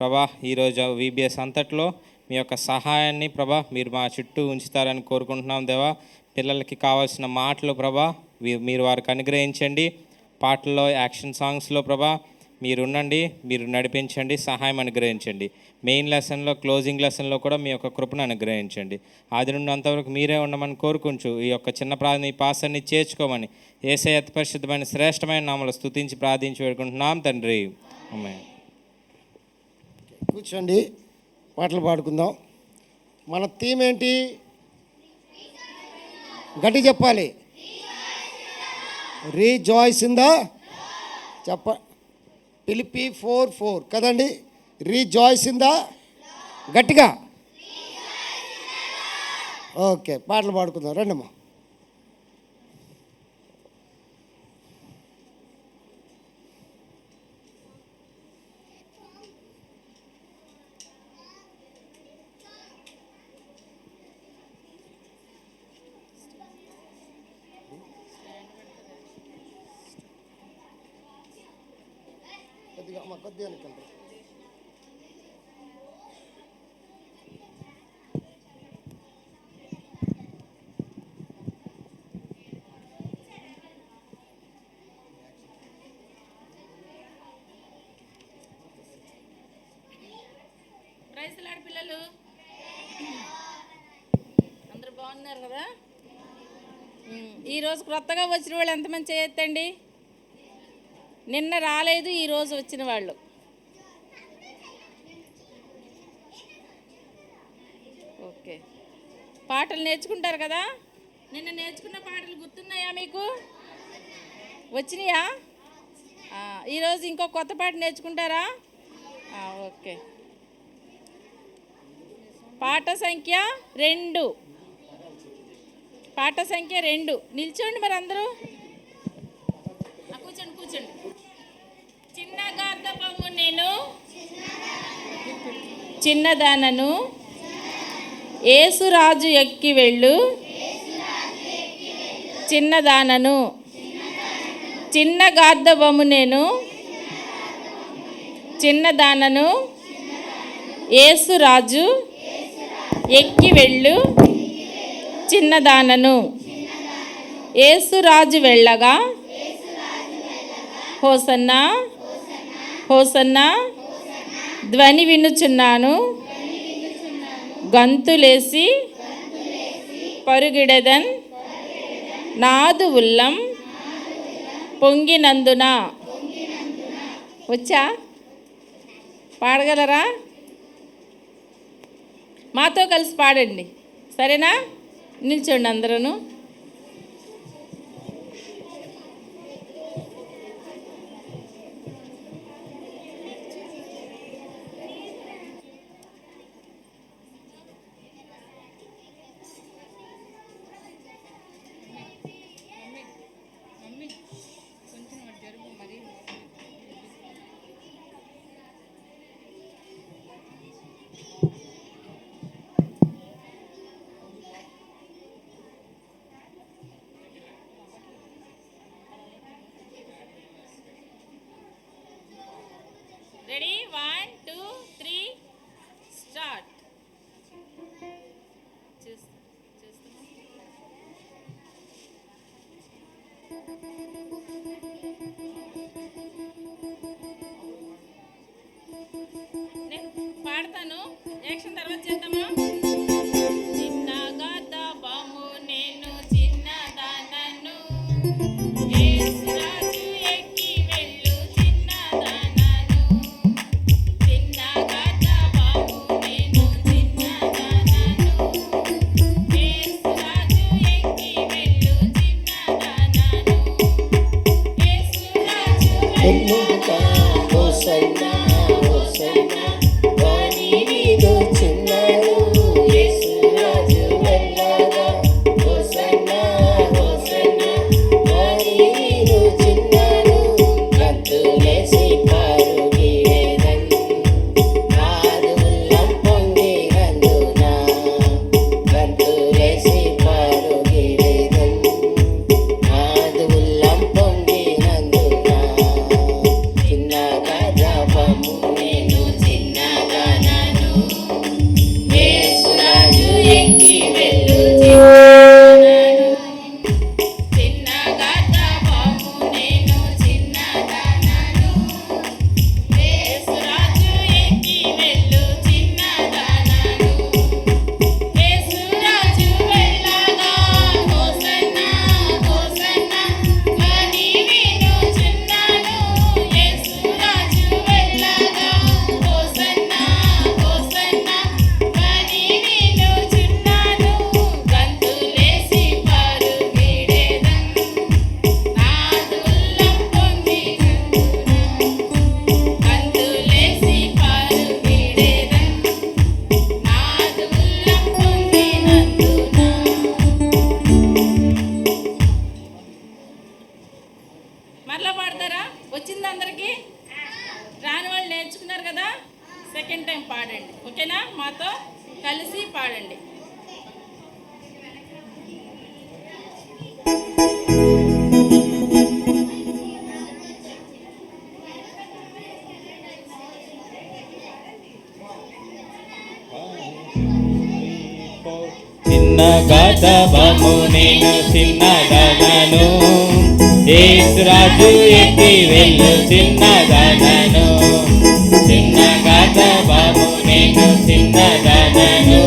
ప్రభా ఈరోజు VBS అంతట్లో మీ యొక్క సహాయాన్ని ప్రభా మీరు మా చుట్టూ ఉంచుతారని కోరుకుంటున్నాం దేవా. పిల్లలకి కావాల్సిన మాటలు ప్రభా మీరు వారికి అనుగ్రహించండి. పాటల్లో, యాక్షన్ సాంగ్స్లో ప్రభా మీరు ఉండండి, మీరు నడిపించండి, సహాయం అనుగ్రహించండి. మెయిన్ లెసన్లో, క్లోజింగ్ లెసన్లో కూడా మీ యొక్క కృపను అనుగ్రహించండి. ఆది నుండి అంతవరకు మీరే ఉండమని కోరుకుంటూ ఈ యొక్క చిన్న ప్రార్థన, ఈ పాసాన్ని చేర్చుకోమని యేసయ్య అతి పరిశుద్ధమైన శ్రేష్టమైన నామములో స్తుతించి ప్రార్థించి వేడుకుంటున్నాం తండ్రి. ఆమేన్. కూర్చోండి, పాటలు పాడుకుందాం. మన థీమ్ ఏంటి? గట్టి చెప్పాలి. రీజాయిస్ ఇన్ ద ఫిలిప్పీ 4:4 కదండి. రీజాయిస్ ఇన్ ద గట్టిగా. ఓకే, పాటలు పాడుకుందాం రండమ్మా. కొద్దిగా అనుకుంటా. ప్రైజ్లాడు పిల్లలు, అందరూ బాగున్నారు కదా? ఈరోజు కొత్తగా వచ్చిన వాళ్ళు ఎంతమంది చేయొద్దండి? నిన్న రాలేదు, ఈరోజు వచ్చిన వాళ్ళు. ఓకే, పాటలు నేర్చుకుంటారు కదా? నిన్న నేర్చుకున్న పాటలు గుర్తున్నాయా మీకు? వచ్చినాయా? ఈరోజు ఇంకో కొత్త పాట నేర్చుకుంటారా? ఓకే. పాట సంఖ్య 2. పాట సంఖ్య 2. నిల్చోండి మరి అందరూ. కూర్చోండి కూర్చోండి. చిన్నగా తపము నేను చిన్నదానను, యేసురాజు ఎక్కి వెళ్ళు చిన్నదానను. చిన్న గార్ధబము నేను చిన్నదానను, యేసురాజు ఎక్కి వెళ్ళు చిన్నదానను. యేసురాజు వెళ్ళగా హోసన్నా హోసన్నా ధ్వని వినుచున్నాను. గంతులేసి పరుగిడెదన్ నాదు ఉల్లం పొంగినందున. వచ్చా? పాడగలరా? మాతో కలిసి పాడండి, సరేనా? నిల్చోండి అందరూ. రెడీ? 1 2 3 స్టార్ట్. నేను పాడతాను, యాక్షన్ తర్వాత చేద్దామా? చిన్నగా తపము నేను చిన్నదానను, యేసురాజు ఎక్కి వెళ్ళు చిన్నదానను. చిన్నగా తపము నేను చిన్నదానను, యేసురాజు ఎక్కి వెళ్ళు చిన్నదానను. యేసురాజు వెళ్ళగా హోసన్నా హోసన్నా ధ్వని వినుచున్నాను. సెకండ్ టైం పాడండి, ఓకేనా? మాతో కలిసి పాడండి. చిన్నగా తబము నేను చిన్నదనను, యేసురాజు ఎక్కి వెళ్ళు చిన్నదనను. చిన్నగా తబము నేను చిన్నదనను,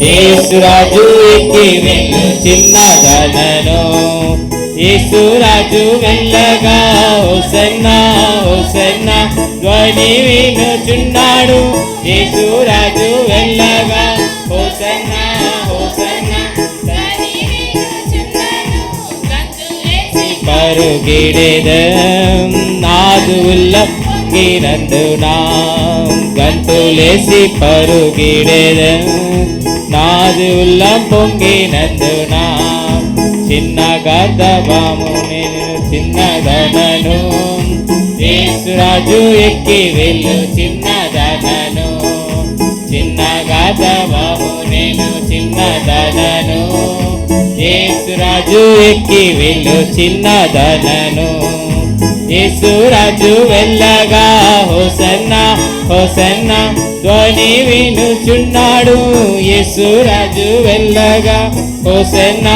యేసురాజు ఎక్కి వెళ్ళు చిన్నదనను. యేసురాజు వెళ్ళగా హోసన్నా హోసన్నా ధ్వని వినుచున్నాడు. యేసురాజు వెళ్ళగా హోసన్నా హోసన్నా ధ్వని వినుచున్నాడు. గంతులేసి పరుగిడెదం నాదు ఉల్లగినందునా, గంతులేసి పరుగిడెదం నాదు ఉల్లం పొంగినందునా. చిన్నగా తబము నేను చిన్నదనను, యేసురాజు ఎక్కి వెళ్ళు చిన్నదనను. చిన్నగా తబము నేను చిన్నదనను, యేసురాజు ఎక్కి వెళ్ళు చిన్నదనను. యేసురాజు వెళ్ళగా హోసన్నా హోసన్నా ధ్వని వినుచున్నాడు. యేసురాజు వెళ్ళగా హోసన్నా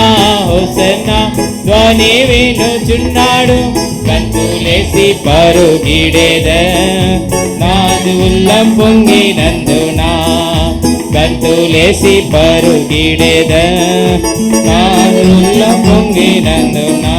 హోసన్నా ధ్వని వినుచున్నాడు. గంతులేసి పరుగిడెద నాదు ఉల్లం పొంగినందునా, గంతులేసి పరుగిడెద నాదు ఉల్లం పొంగినందునా.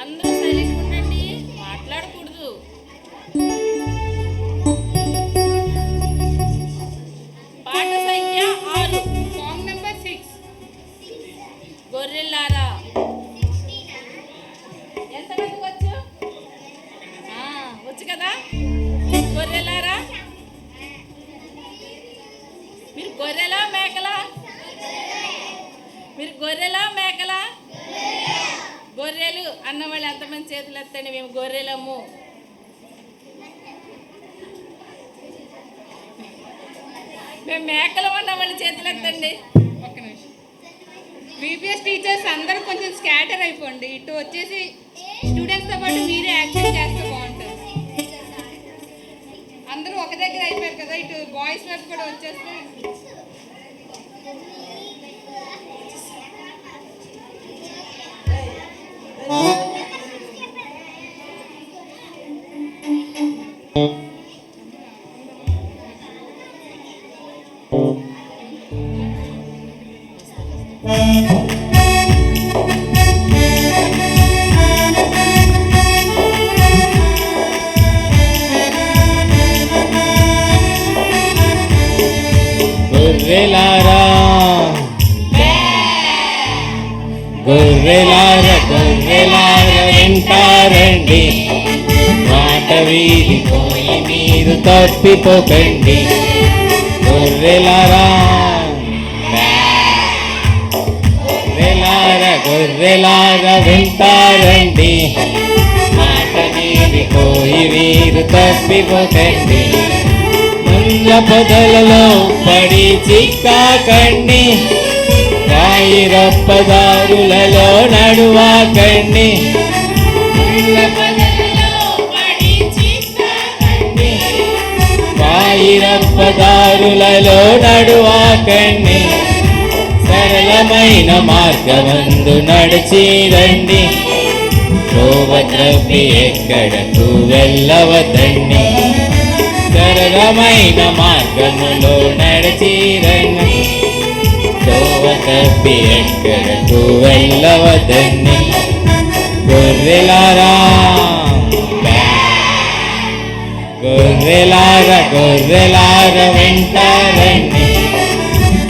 అందరూ సైలెంట్ ఉండండి, మాట్లాడకూడదు. పాట సంఖ్య 6, సాంగ్ నెంబర్ 6. గొర్రెలారా. ఎంతమందికి వచ్చు? వచ్చు కదా. గొర్రెలారా, మీరు గొర్రెలా మేకలా? మీరు గొర్రెలా మేకలా? గొర్రెలు అన్నవాళ్ళు ఎంతమంది చేతులు ఎత్తండి. మేము గొర్రెలము. మేము మేకలు అన్నవాళ్ళు చేతులు ఎత్తండి. ఒక్క నిమిషం. VBS టీచర్స్ అందరూ కొంచెం స్కాటర్ అయిపోండి. ఇటు వచ్చేసి స్టూడెంట్స్తో పాటు మీరే యాక్షన్ చేస్తే బాగుంటుంది. అందరూ ఒక దగ్గర అయిపోయారు కదా, ఇటు బాయ్స్ వైపు కూడా వచ్చేస్తే. గొర్రెలారా గొర్రెలార గొర్రెలార వెంటారండి, మాట వీడిపోయి మీరు తప్పిపోకండి. గొర్రెలారా గొర్రెలార గొర్రెలార వెంటారండి, మాట వీడిపోయి మీరు తప్పిపోకండి. ముళ్ళ పొదలలో పడి చిక్కాకండి, రాయిరప్పదారులలో నడువాకండి. రాయిరప్పదారులలో నడువాకండి. సరళమైన మార్గమందు నడిచిరండి, త్రోవ త్రవ్వి ఎక్కడకు వెళ్ళవద్దండి. సరళమైన మార్గములో నడిచిరండి, తప్పి ఎక్కడకు వెళ్ళవద్దని గొర్రెలారా గొర్రెలార వెంటారండి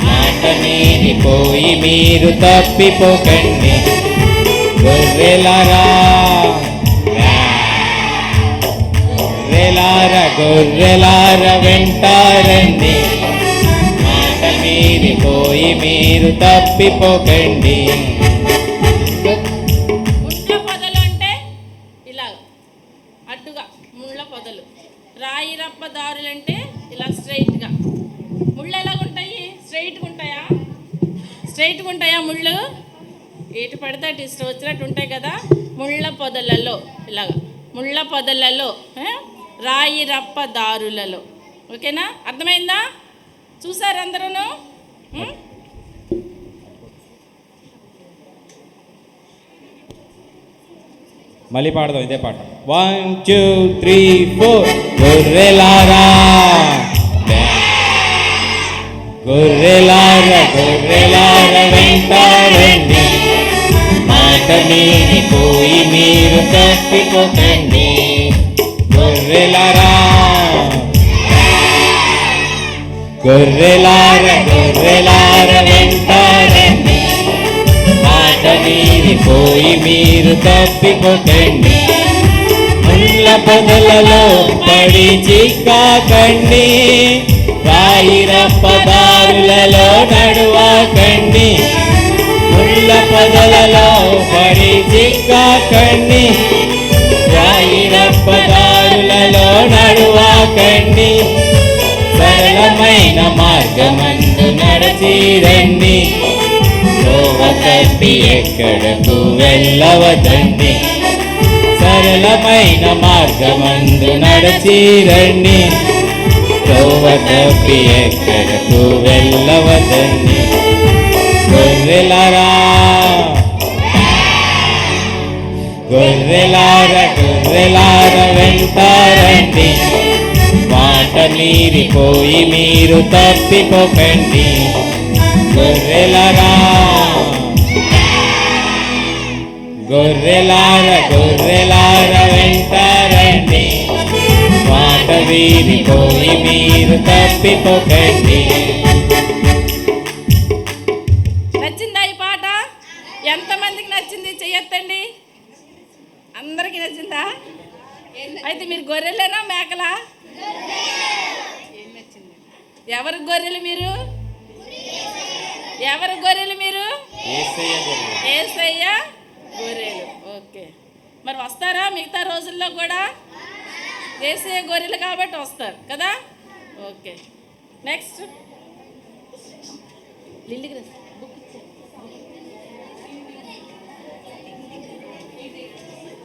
మాట మీరిపోయి మీరు తప్పిపోకండి గొర్రెలారా గొర్రెలార వెంటారండి మాట మీరిపోయి మీరు తప్పిపోకండి. ముళ్ళ పొదలు అంటే ఇలా అడ్డుగా ముళ్ళ పొదలు, రాయి రప్ప దారులు అంటే ఇలా స్ట్రైట్గా. ముళ్ళు ఎలాగుంటాయి? స్ట్రైట్గా ఉంటాయా ముళ్ళు? ఎటు పడితే అటు ఇష్టం వచ్చినట్టు ఉంటాయి కదా. ముళ్ళ పొదలలో ఇలాగ, ముళ్ళ పొదలలో, రాయి రప్ప దారులలో. ఓకేనా? అర్థమైందా? చూసారు అందరూ? మళ్ళీ పాడదాం ఇదే పాట. 1 2 3 4 గొర్రెలారా వెంటారండి మాట మీరిపోయి మీరు తప్పిపోకండి గొర్రెలారా వెంటారండి మాట మీరిపోయి మీరు తప్పిపోకండి ముళ్ళ పొదలలో పడి చిక్కాకండి రాయి రప్ప దారులలో నడువాకండి ముళ్ళ పొదలలో పడి చిక్కాకండి రాయి రప్ప దారులలో నడువాకండి సరళమైన మార్గమందు నడచిరండి త్రోవ తప్పి ఎక్కడకు వెళ్ళవద్దండి సరళమైన మార్గమందు నడచిరండి త్రోవ తప్పి ఎక్కడకు వెళ్ళవద్దండి గొర్రెలారా వెంటారండి మాట మీరిపోయి మీరు తప్పిపోకండి గొర్రెలారా వెంటారండి మాట మీరిపోయి మీరు తప్పిపోకండి. నచ్చిందా ఈ పాట? ఎంతమందికి నచ్చింది చెయ్యొద్దండి. అందరికీ నచ్చిందా? అయితే మీరు గొర్రెలేనా మేకలా? ఎవరు గొర్రెలు మీరు? యేసయ్య గొర్రెలు. ఓకే, మరి వస్తారా మిగతా రోజుల్లో కూడా? యేసయ్య గొర్రెలు కాబట్టి వస్తారు కదా. ఓకే, నెక్స్ట్ లిల్లీకి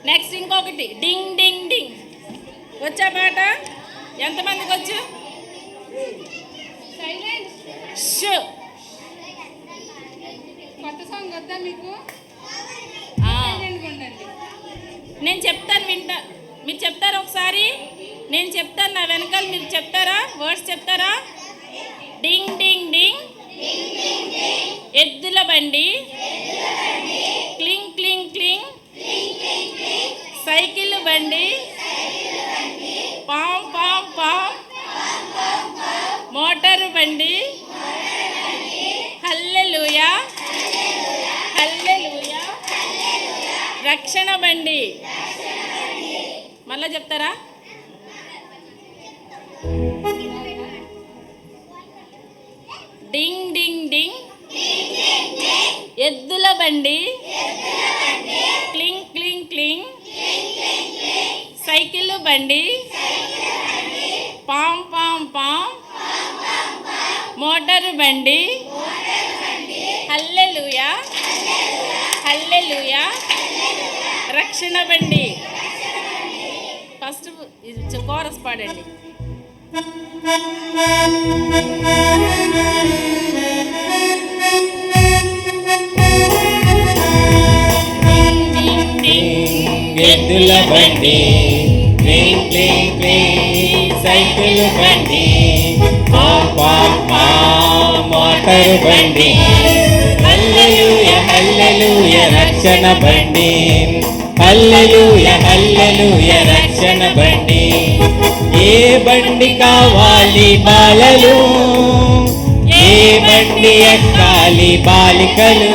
నెక్స్ట్ ఇంకొకటి డింగ్ డింగ్ డింగ్. వచ్చా పాట? ఎంతమందికి వచ్చు? షూ. కొత్త సాంగ్ వద్దా మీకు? నేను చెప్తాను, మీరు చెప్తారా ఒకసారి? నేను చెప్తాను, నా వెనకాల మీరు చెప్తారా? వర్డ్స్ చెప్తారా? డింగ్ డింగ్ డింగ్, ఎద్దుల బండి, క్లింగ్ క్లింగ్ క్లింగ్, సైకిల్ బండి, పాం పాం పాం, మోటారు బండి, హల్లెలూయా హల్లెలూయా, రక్షణ బండి. మళ్ళా చెప్తారా? డింగ్ డింగ్ డింగ్, ఎద్దుల బండి, క్లింగ్ క్లింగ్ క్లింగ్, సైకిల్ బండి, పాం పాం పాం, మోటారు బండి, హల్లెలూయా హల్లెలూయా, రక్షణ బండి. ఫస్ట్ ఇది కోరస్ పాడండి. ఎద్దుల బండి, క్లింగ్ క్లింగ్ క్లింగ్, సైకిల్ బండి, పాం పాం పాం, మోటారు బండి, హల్లెలూయ రక్షణ బండి, హల్లెలూయ హల్లెలూయ రక్షణ బండి. ఏ బండి కావాలి బాలలు, ఏ బండి ఎక్కాలి బాలికలు,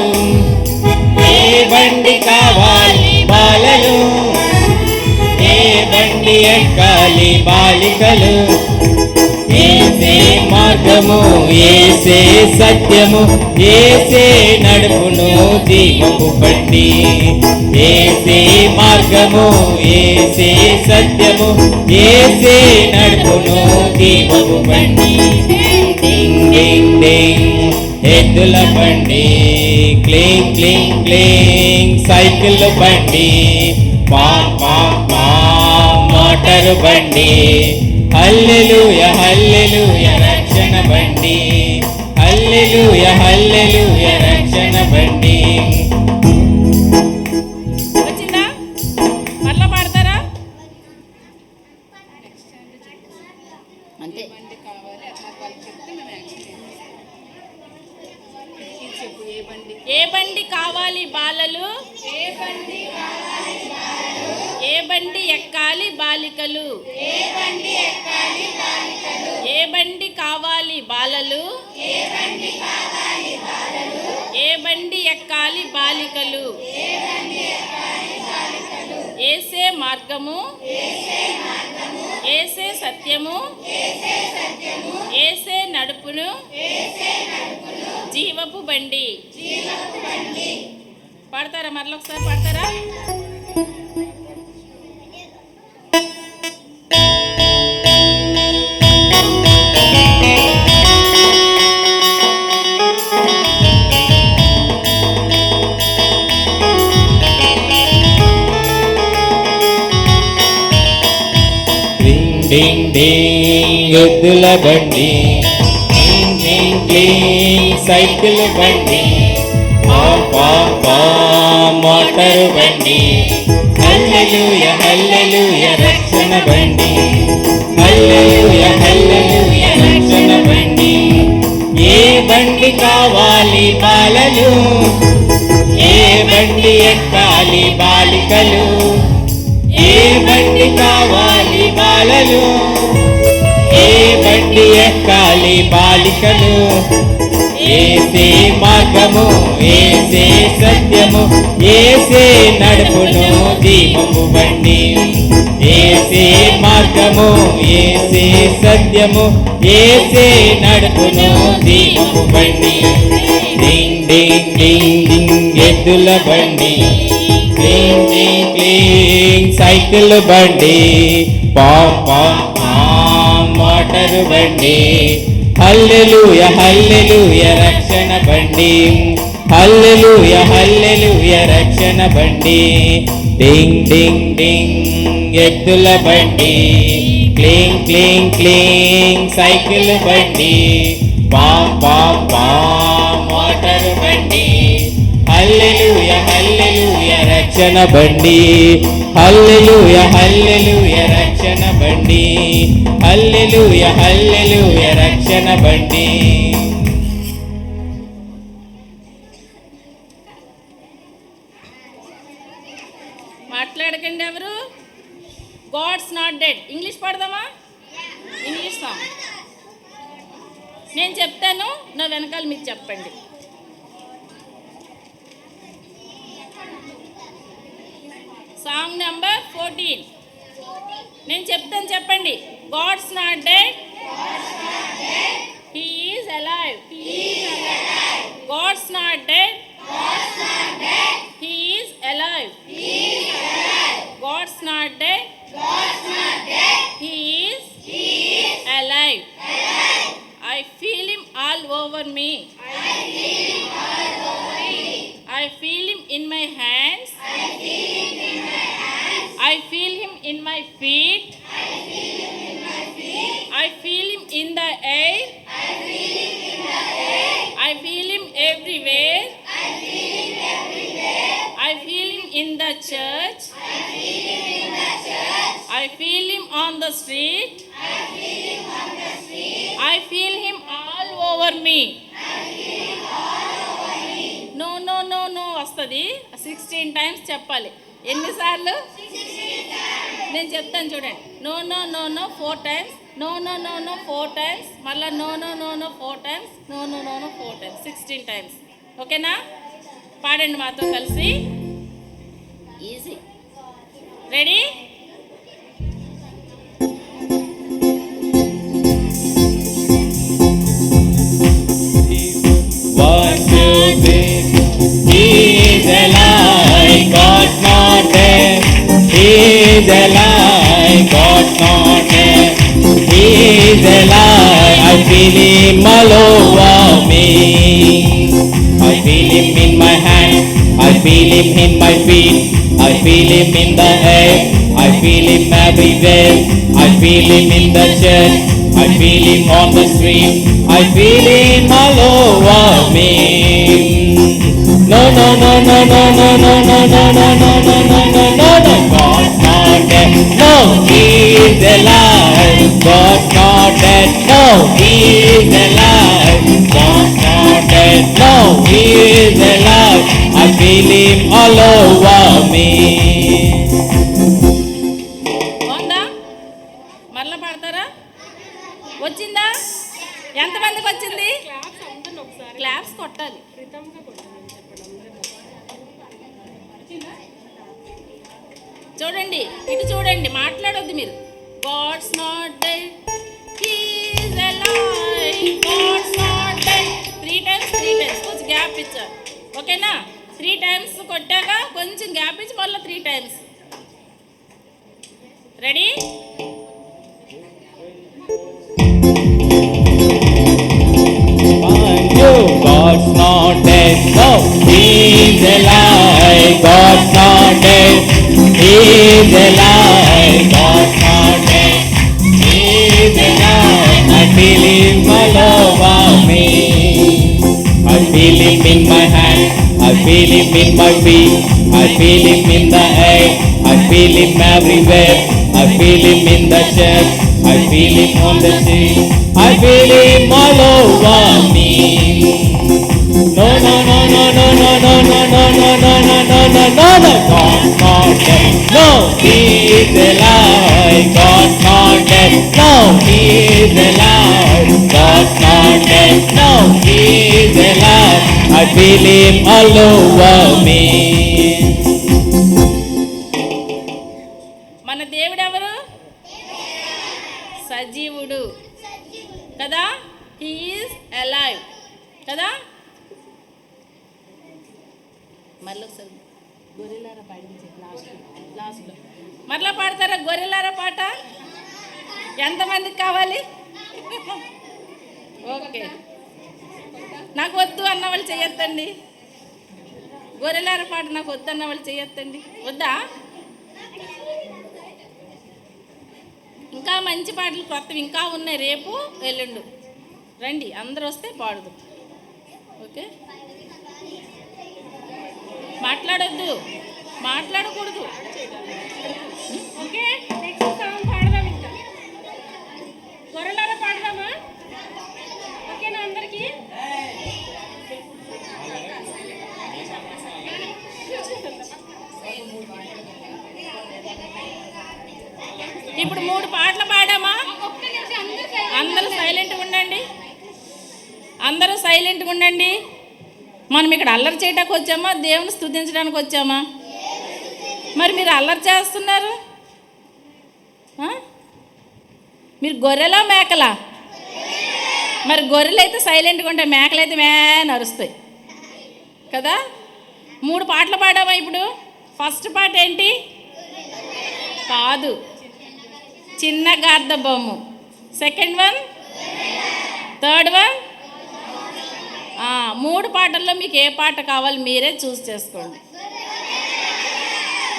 ఏ బండి కావాలి బాలలు, ఏ బండి ఎక్కాలి బాలికలు. ఏసే మార్గము, ఏసే సత్యము, ఏసే నడుపును జీవపు బండి. ఏసే మార్గము, ఏసే సత్యము, ఏసే నడుపును జీవపు బండి. డింగ్ డింగ్ డింగ్ ఎద్దుల బండి, క్లింగ్ క్లింగ్ క్లింగ్ సైకిల్ బండి, పాం పాం పాం మోటారు బండి. హల్లెలూయ హల్లెలూయ రక్షణ బండి, హల్లెలూయ హల్లెలూయ రక్షణ బండి. వచ్చిందా? మళ్ళా పాడతారా? అంతే. బండి కావాలి అట్లా వాళ్ళు చెప్తే మేము యాక్షన్ చేస్తాం. ఇది చెప్పు, ఏ బండి? ఏ బండి కావాలి బాలలు, ఏ బండి కావాలి? ఏ బండి ఎక్కాలి బాలికలు, ఏ బండి ఎక్కాలి బాలికలు? ఏ బండి కావాలి బాలలు, ఏ బండి కావాలి బాలలు? ఏ బండి ఎక్కాలి బాలికలు. ఏ బండి ఎక్కాలి బాలికలు? ఏసే మార్గము, ఏసే మార్గము, ఏసే సత్యము, ఏసే సత్యము, ఏసే నడుపును ఏసే నడుపును జీవపు బండి. జీవపు బండి. పాడతారా? మరలా ఒకసారి పాడతారా? డింగ్ డింగ్ ఎద్దుల బండి, క్లింగ్ క్లింగ్ క్లింగ్ సైకిల్ బండి, పాం పాం పాం మోటారు బండి. హల్లెలూయ హల్లెలూయ రక్షణ బండి, హల్లెలూయ హల్లెలూయ రక్షణ బండి. ఏ బండి కావాలి బాలలు, ఏ బండి ఎక్కాలి బాలికలు, ఏ బండి కావాలి బాలలు, ఏ బండి ఎక్కాలి బాలికలు. ఏసే మార్గము, ఏసే సత్యము, ఏసే నడుపును జీవపు బండి. ఏసే మార్గము, ఏసే సత్యము, ఏసే నడుపును జీవపు బండి. డింగ్ డింగ్ డింగ్ డింగ్ ఎద్దుల బండి, క్లింగ్ క్లింగ్ క్లింగ్ సైకిల్ బండి, పాం పాం పాం మోటారు బండి. హల్లెలూయ హల్లెలూయ రక్షణ బండి, హల్లెలూయ హల్లెలూయ రక్షణ బండి. డింగ్ డింగ్ డింగ్ ఎద్దుల బండి, క్లింగ్ క్లింగ్ క్లింగ్ సైకిల్ బండి, పాం పాం పాం మోటారు బండి. హల్లెలూయ హల్లెలూయ రక్షణ బండి, హల్లెలూయ హల్లెలూయ రక్షణ బండి, హల్లెలూయ హల్లెలూయ రక్షణ బండి. మాట్లాడకండి ఎవరు. God's not dead. ఇంగ్లీష్ పాడదామా? ఇంగ్లీష్ సాంగ్ నేను చెప్తాను, నా వెనకాల మీకు చెప్పండి. Song number 14. నేను చెప్తాను, చెప్పండి. God's not dead, he is alive. God's not dead, he is alive. God's not dead, he is alive. I feel him all over me. I feel him in my hands. I feel him in my feet. I feel him in the air. I feel him everywhere. I feel him in the church. I feel him on the street. I feel him all over me. No, no, no, no. వస్తుంది 16 times చెప్పాలి. ఎన్నిసార్లు? నేను చెప్తాను చూడండి. No no no no 4 times, no no no no 4 times, మళ్ళీ no no no no 4 times, no no no no 4 times, 16 times. ఓకేనా? పాడండి మాతో కలిసి. Easy. Ready? One, two, three. He is alive, God's not dead. He is alive, God's not dead. He is alive, I feel him all over me. I feel him in my hand, I feel him in my feet, I feel him in the air, I feel him everywhere, I feel him in the church, I feel him on the street, I feel him all over me. No, no, no, no, no, no, no, no, no, no, no, no, no, no, no, no, God's not dead. No, he is alive. God's not dead. No, he is alive. God's not dead. No, he is alive. I feel him all over me. బాగుందా? మరలా పాడతారా? వచ్చిందా? ఎంతమందికి వచ్చింది? Claps కొట్టాలి. చూడండి, ఇటు చూడండి, మాట్లాడొద్దు మీరు. God's not dead, he is alive, God's not dead. 3 times కొంచెం గ్యాప్ ఇచ్చారు. ఓకేనా? 3 టైమ్స్ కొట్టాక కొంచెం గ్యాప్ ఇచ్చి మళ్ళీ 3 times. Ready? One, two, God's not dead. No, he is alive. God's not dead. He is alive. God's not dead. He is alive. I feel him all over me. I feel him in my hand. I feel him in my feet. I feel him in the air. I feel him everywhere. I feel him in the church. I feel him on the street. I feel him all over me. No, no, no, no, no, no, no, no, no, no, no, no, no, no, no, no, God's not dead. No, he is alive. God's not dead. No, he is alive. God's not dead. No, he is alive. I feel him all over me. మన దేవుడు ఎవరు? సజీవుడు కదా. He is alive కదా. మళ్ళీ ఒకసారి గొర్రెలారా పాడించి లాస్ట్లో మరలా పాడతారా గొర్రెలారా పాట? ఎంతమందికి కావాలి? ఓకే, నాకు వద్దు అన్న వాళ్ళు చేయొద్దండి. గొర్రెలార పాట నాకు వద్దు అన్న వాళ్ళు చేయొద్దండి. వద్దా? ఇంకా మంచి పాటలు కొత్తవి ఇంకా ఉన్నాయి. రేపు ఎల్లుండు రండి, అందరూ వస్తే పాడుదు. ఓకే, మాట్లాడొద్దు, మాట్లాడకూడదు. ఓకే, నెక్స్ట్ సాంగ్ పాడదాం. ఇంకా గొర్రెలారా పాడదామా? ఓకేనా అందరికీ? ఇప్పుడు 3 పాటలు పాడామా? అందరూ సైలెంట్గా ఉండండి, అందరూ సైలెంట్గా ఉండండి. మనం ఇక్కడ అల్లరి చేయడానికి వచ్చామా, దేవుని స్తుతించడానికి వచ్చామా? మరి మీరు అల్లరి చేస్తున్నారు. మీరు గొర్రెలా మేకలా? మరి గొర్రెలు అయితే సైలెంట్గా ఉంటాయి, మేకలు అయితే అరుస్తాయి కదా. 3 పాటలు పాడామా? ఇప్పుడు ఫస్ట్ పాట ఏంటి? కాదు, చిన్న గార్ద బొమ్మ. Second one, third one. 3 పాటల్లో మీకు ఏ పాట కావాలి మీరే చూస్ చేసుకోండి.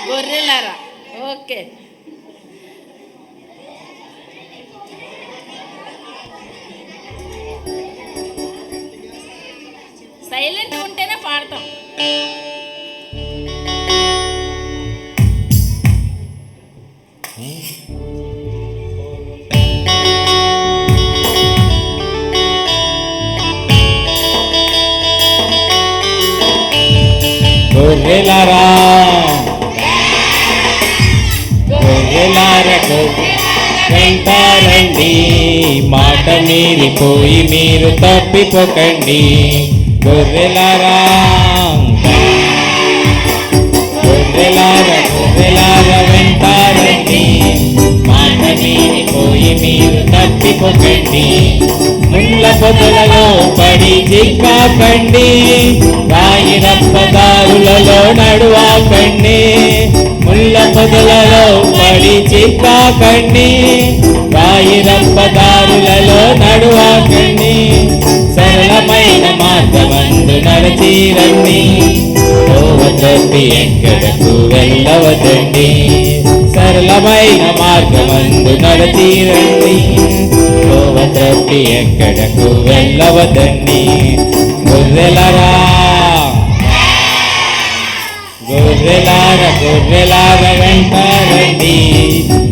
గొర్రెలారా? ఓకే, సైలెంట్గా ఉంటేనే పాడతాం. గొర్రెలారా గొర్రెలారా వెంటారండి, మాట మీరిపోయి మీరు తప్పిపోకండి. గొర్రెలారా గొర్రెలారా గొర్రెలారా వెంటారండి, మాట మీరిపోయి మీరు తప్పిపోకండి. ముళ్ళ పొదలలో పడి చిక్కాకండి, రాయి రప్పదారులలో నడువాకండి. ముళ్ళ పొదలలో పడి చిక్కాకండి, రాయి రప్పదారులలో నడువాకండి. సరళమైన మార్గమందు నడచిరండి, త్రోవ తప్పి ఎక్కడకు వెళ్ళవదండి. సరళమైన మార్గమందు నడచిరండి, త్రోవ తప్పి ఎక్కడకు వెళ్ళవదండి. గొర్రెలరా గొర్రెలారా గొర్రెలారా వెంటారండి,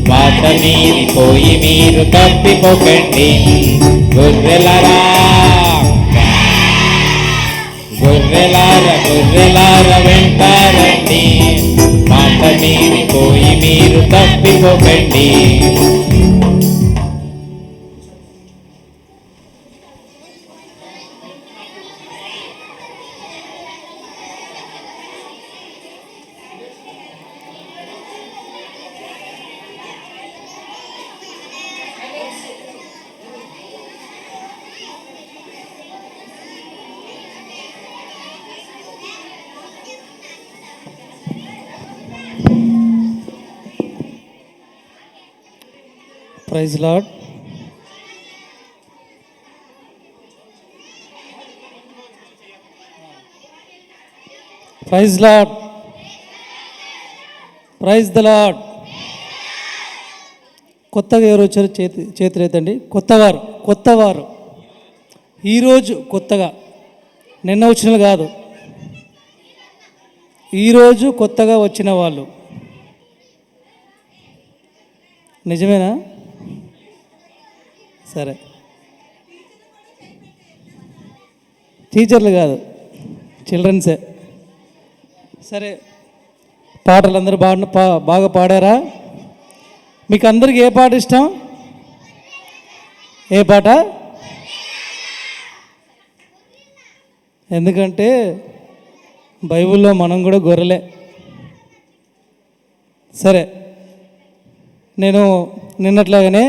మాట మీరిపోయి మీరు తప్పిపోకండి. గొర్రెలరా గొర్రెలారా గొర్రెలారా వెంటారండి, మాట మీరిపోయి మీరు తప్పిపోకండి. Praise Lord. Praise Lord. Praise the Lord. కొత్తగా ఎవరు వచ్చారు చేతులు ఎత్తండి. కొత్తవారు ఈరోజు కొత్తగా, నిన్న వచ్చిన కాదు, ఈరోజు కొత్తగా వచ్చిన వాళ్ళు. నిజమేనా? సరే, టీచర్లు కాదు, చిల్డ్రన్సే. సరే, పాటలు అందరూ బాగా పాడారా? మీకు అందరికి ఏ పాట ఇష్టం? ఏ పాట? ఎందుకంటే బైబిల్లో మనం కూడా గొర్రెలే. సరే, నేను నిన్నట్లాగానే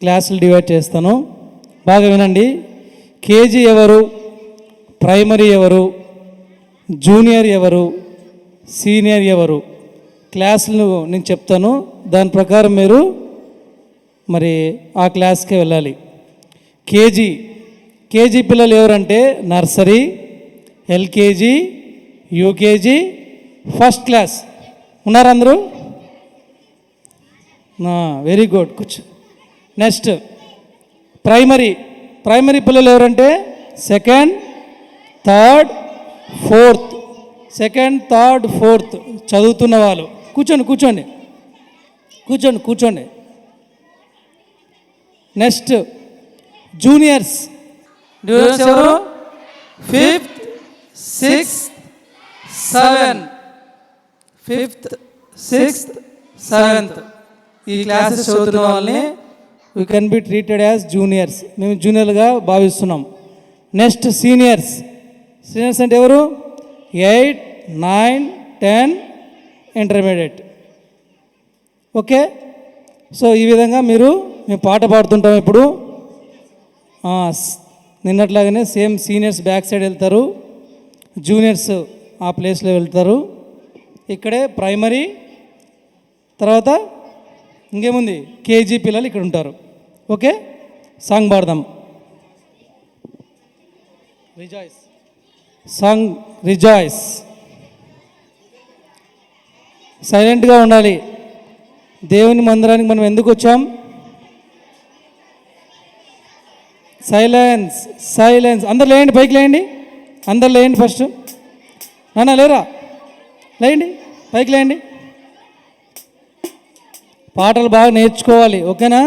క్లాసులు డివైడ్ చేస్తాను, బాగా వినండి. కేజీ ఎవరు, ప్రైమరీ ఎవరు, జూనియర్ ఎవరు, సీనియర్ ఎవరు, క్లాసులు నేను చెప్తాను. దాని ప్రకారం మీరు మరి ఆ క్లాస్కే వెళ్ళాలి. కేజీ పిల్లలు ఎవరంటే nursery, LKG, UKG, first class. ఉన్నారు అందరూ? వెరీ గుడ్, కూర్చో. నెక్స్ట్ ప్రైమరీ పిల్లలు ఎవరంటే సెకండ్, థర్డ్, ఫోర్త్ చదువుతున్న వాళ్ళు. కూర్చోండి. నెక్స్ట్ జూనియర్స్ ఎవరు? 5th, 6th, 7th ఈ క్లాసెస్ చదువుతున్న వాళ్ళని we can be treated as juniors. మేము జూనియర్గా భావిస్తున్నాం. నెక్స్ట్ సీనియర్స్ అంటే ఎవరు? 8, 9, 10 ఇంటర్మీడియట్. ఓకే, సో ఈ విధంగా మేము పాట పాడుతుంటాం. ఇప్పుడు నిన్నట్లాగానే సేమ్ సీనియర్స్ బ్యాక్ సైడ్ వెళ్తారు, జూనియర్స్ ఆ ప్లేస్లో వెళ్తారు. ఇక్కడే ప్రైమరీ, తర్వాత ఇంకేముంది, కేజీ పిల్లలు ఇక్కడ ఉంటారు. ఓకే, సాంగ్ పాడదాం. రిజాయిస్. సైలెంట్గా ఉండాలి. దేవుని మందిరానికి మనం ఎందుకు వచ్చాం? సైలెన్స్. అందరు లేండి, పైకి లేండి. అందరు లేండి. ఫస్ట్ నాన్న లేరా? లేండి, పైకి లేండి. పాటలు బాగా నేర్చుకోవాలి. ఓకేనా?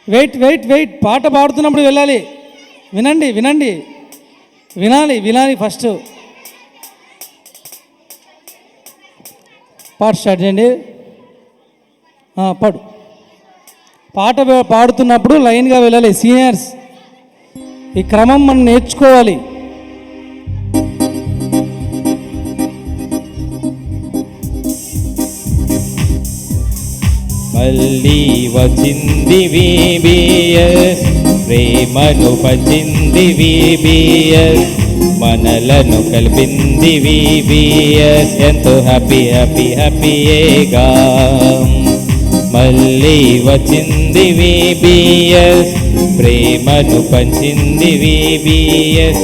వెయిట్ వెయిట్ వెయిట్, పాట పాడుతున్నప్పుడు వెళ్ళాలి. వినండి వినండి, వినాలి వినాలి. ఫస్ట్ పాట స్టార్ట్ చేయండి. పాడు. పాట పాడుతున్నప్పుడు లైన్గా వెళ్ళాలి. సీనియర్స్, ఈ క్రమం మనం నేర్చుకోవాలి. మళ్ళీ వచ్చింది VBS, ప్రేమను పంచింది VBS, మనలను కలిపింది VBS, ఎంతో హ్యాపీ హ్యాపీ హ్యాపీయేగా. మళ్ళీ వచ్చింది VBS, ప్రేమను పంచింది VBS,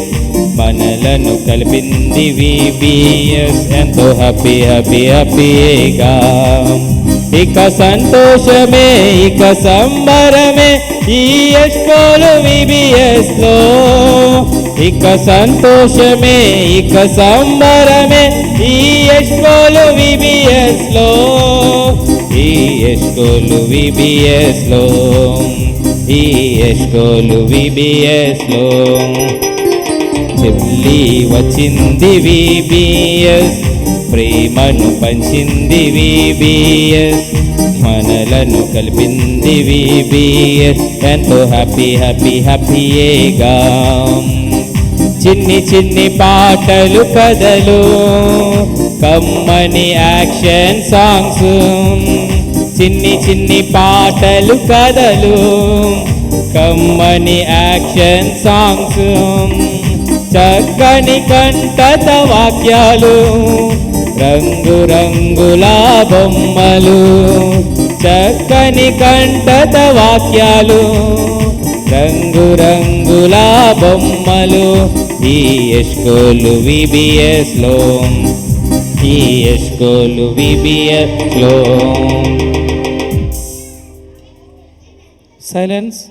మనలను కలిపింది VBS, ఎంతో హ్యాపీ హ్యాపీ హ్యాపీయేగా. ఇక సంతోషమే ఇక సంబరమే ఈ ఎస్కోలు VBS లో, ఇక సంతోషమే ఇక సంబరమే ఈ ఎస్కోలు VBS లో, ఈ ఎస్కోలు VBS లో, ఈ ఎస్కోలు VBS లో. చెల్లి వచ్చింది VBS, ప్రేమను పంచింది VBS, మనలను కలిపింది VBS, ఎంతో హ్యాపీ హ్యాపీ హ్యాపీయేగా. చిన్ని చిన్ని పాటలు కథలు, కమ్మని యాక్షన్ సాంగ్స్, చిన్ని చిన్ని పాటలు కథలు, కమ్మని యాక్షన్ సాంగ్స్, చక్కని కంఠత వాక్యాలు, రంగు రంగుల బొమ్మలు, చక్కని కంఠత వాక్యాలు, రంగు రంగుల బొమ్మలు, ఈ ఎస్కోలు VBS లో, ఈ ఎస్కోలు VBS లో. సైలెన్స్.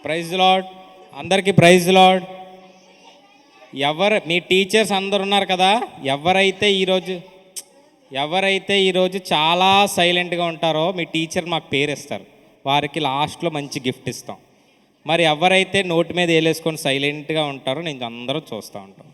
ప్రైజ్ లార్డ్, అందరికీ ప్రైజ్ లార్డ్. మీ టీచర్స్ అందరు ఉన్నారు కదా, ఎవరైతే ఈరోజు చాలా సైలెంట్గా ఉంటారో మీ టీచర్ మాకు పేరు ఇస్తారు, వారికి లాస్ట్లో మంచి గిఫ్ట్ ఇస్తాం. మరి ఎవరైతే నోటి మీద వేలేసుకొని సైలెంట్గా ఉంటారో నేను అందరూ చూస్తూ ఉంటాం.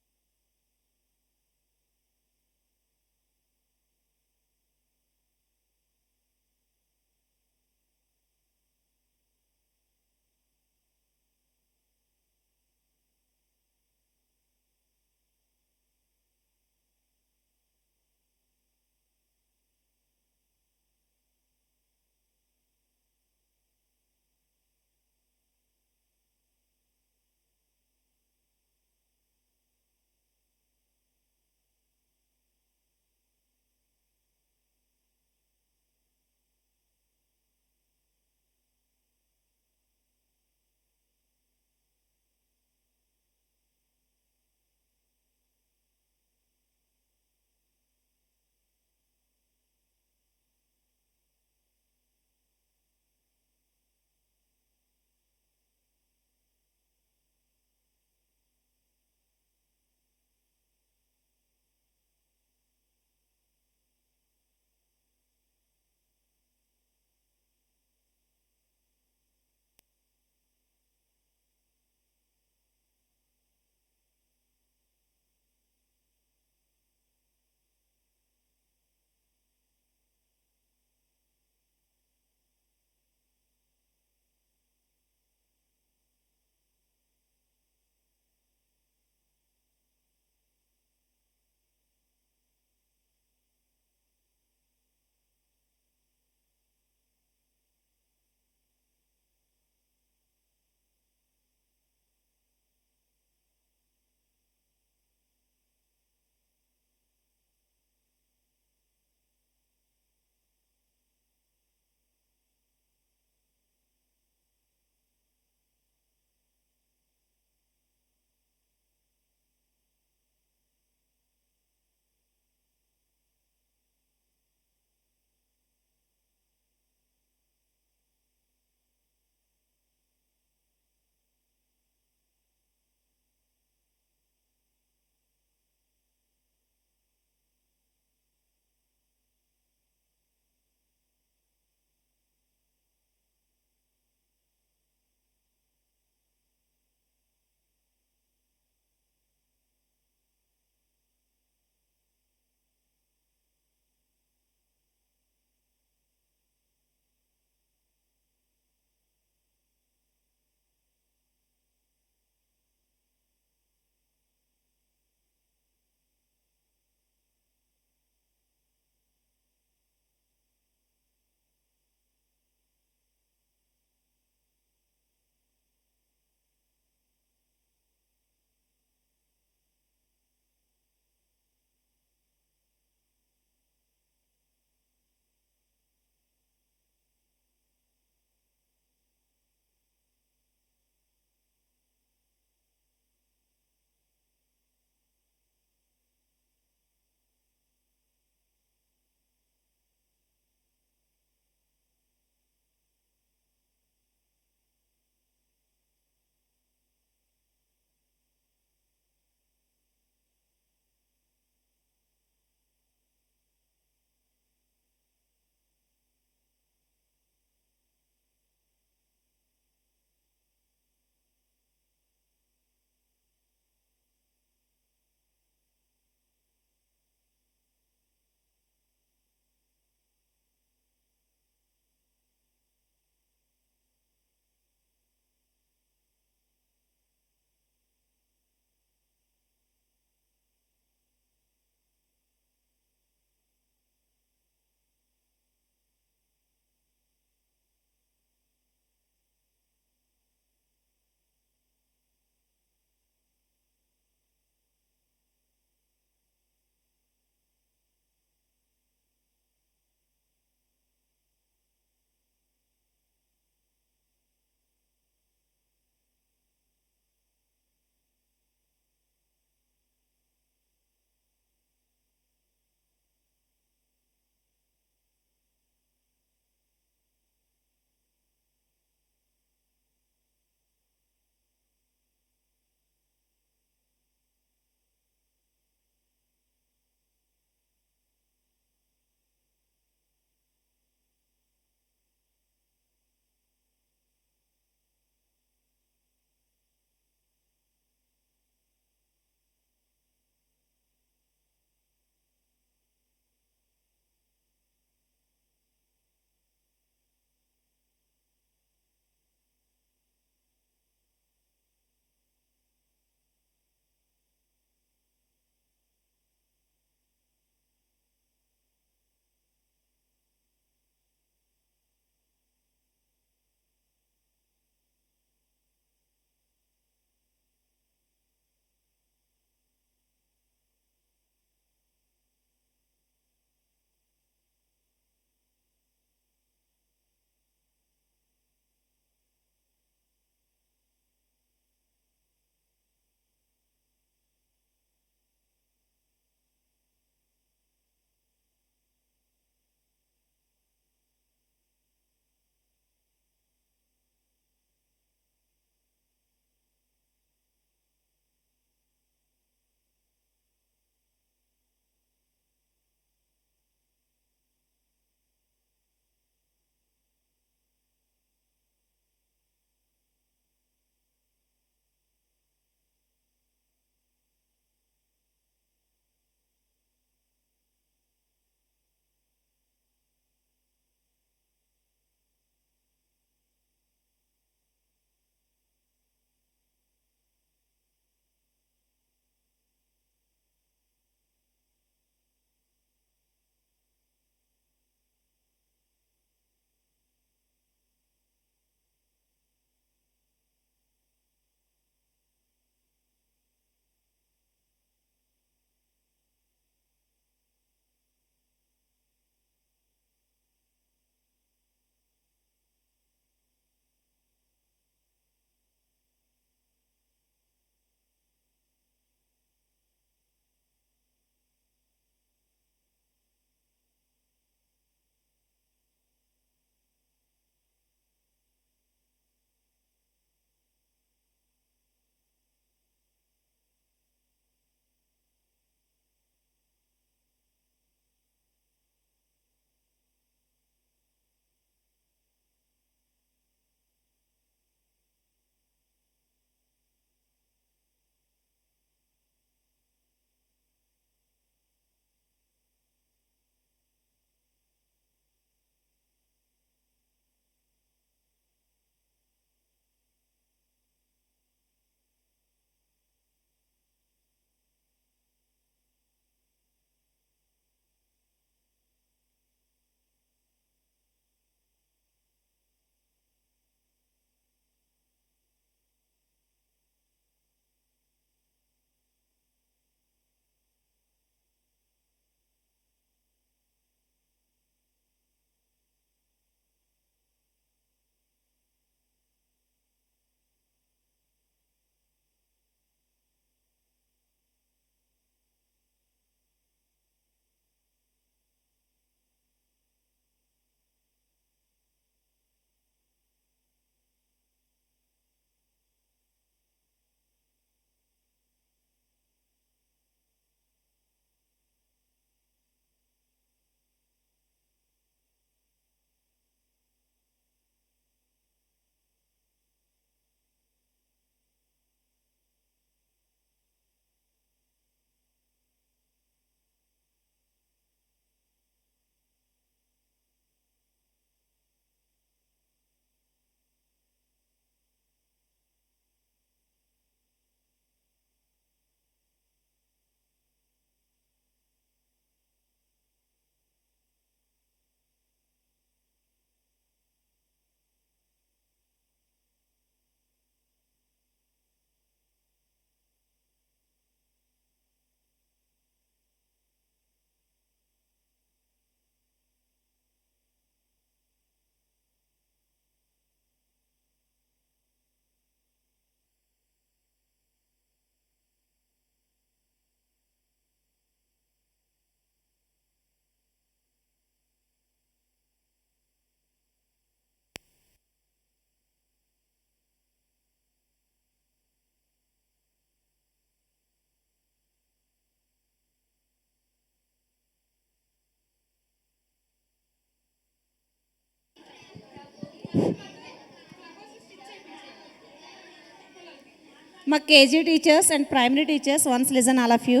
మా KG teachers and primary teachers once listen all of you.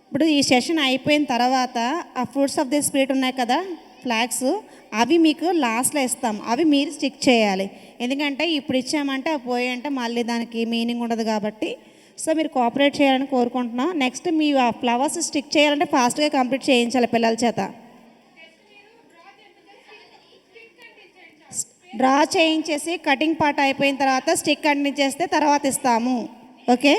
ఇప్పుడు ఈ సెషన్ అయిపోయిన తర్వాత ఆ ఫ్రూట్స్ ఆఫ్ ది స్పిరిట్ ఉన్నాయి కదా, ఫ్లాగ్స్, అవి మీకు లాస్ట్లో ఇస్తాం. అవి మీరు స్టిక్ చేయాలి. ఎందుకంటే ఇప్పుడు ఇచ్చామంటే అవి పోయంటే మళ్ళీ దానికి మీనింగ్ ఉండదు కాబట్టి. సో మీరు కోఆపరేట్ చేయాలని కోరుకుంటున్నాం. నెక్స్ట్ మీ ఆ ఫ్లవర్స్ స్టిక్ చేయాలంటే ఫాస్ట్గా కంప్లీట్ చేయించాలి పిల్లల చేత. డ్రా చేయించేసి కటింగ్ పార్ట్ అయిపోయిన తర్వాత స్టిక్ అంటించేస్తే తర్వాత ఇస్తాము. ఓకే.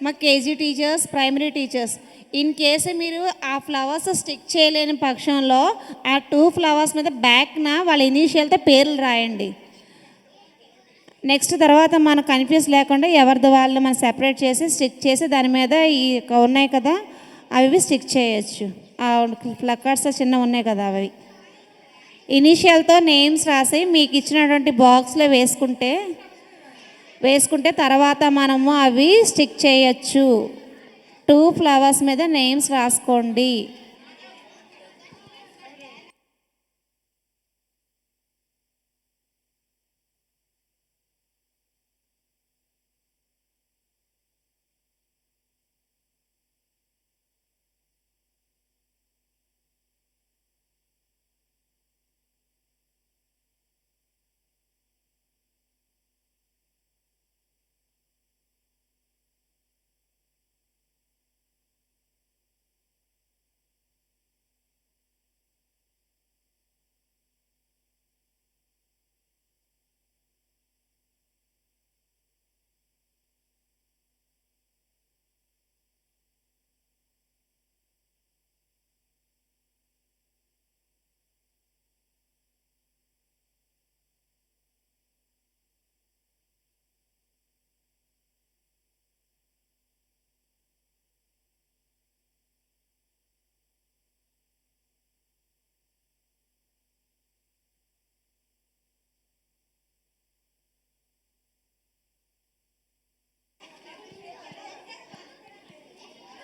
మా KG teachers, primary teachers, in case మీరు ఆ ఫ్లవర్స్ స్టిక్ చేయలేని పక్షంలో ఆ 2 ఫ్లవర్స్ మీద బ్యాక్న వాళ్ళ ఇనీషియల్తో పేర్లు రాయండి. నెక్స్ట్ తర్వాత మనం కన్ఫ్యూజ్ లేకుండా ఎవరిది వాళ్ళు మనం సెపరేట్ చేసి స్టిక్ చేసి దాని మీద ఈ ఉన్నాయి కదా అవి స్టిక్ చేయొచ్చు. ఆ ప్లకార్డ్స్ చిన్న ఉన్నాయి కదా అవి ఇనీషియల్తో నేమ్స్ రాసి మీకు ఇచ్చినటువంటి బాక్స్లో వేసుకుంటే తర్వాత మనము అవి స్టిక్ చేయొచ్చు. 2 ఫ్లవర్స్ మీద నేమ్స్ రాసుకోండి.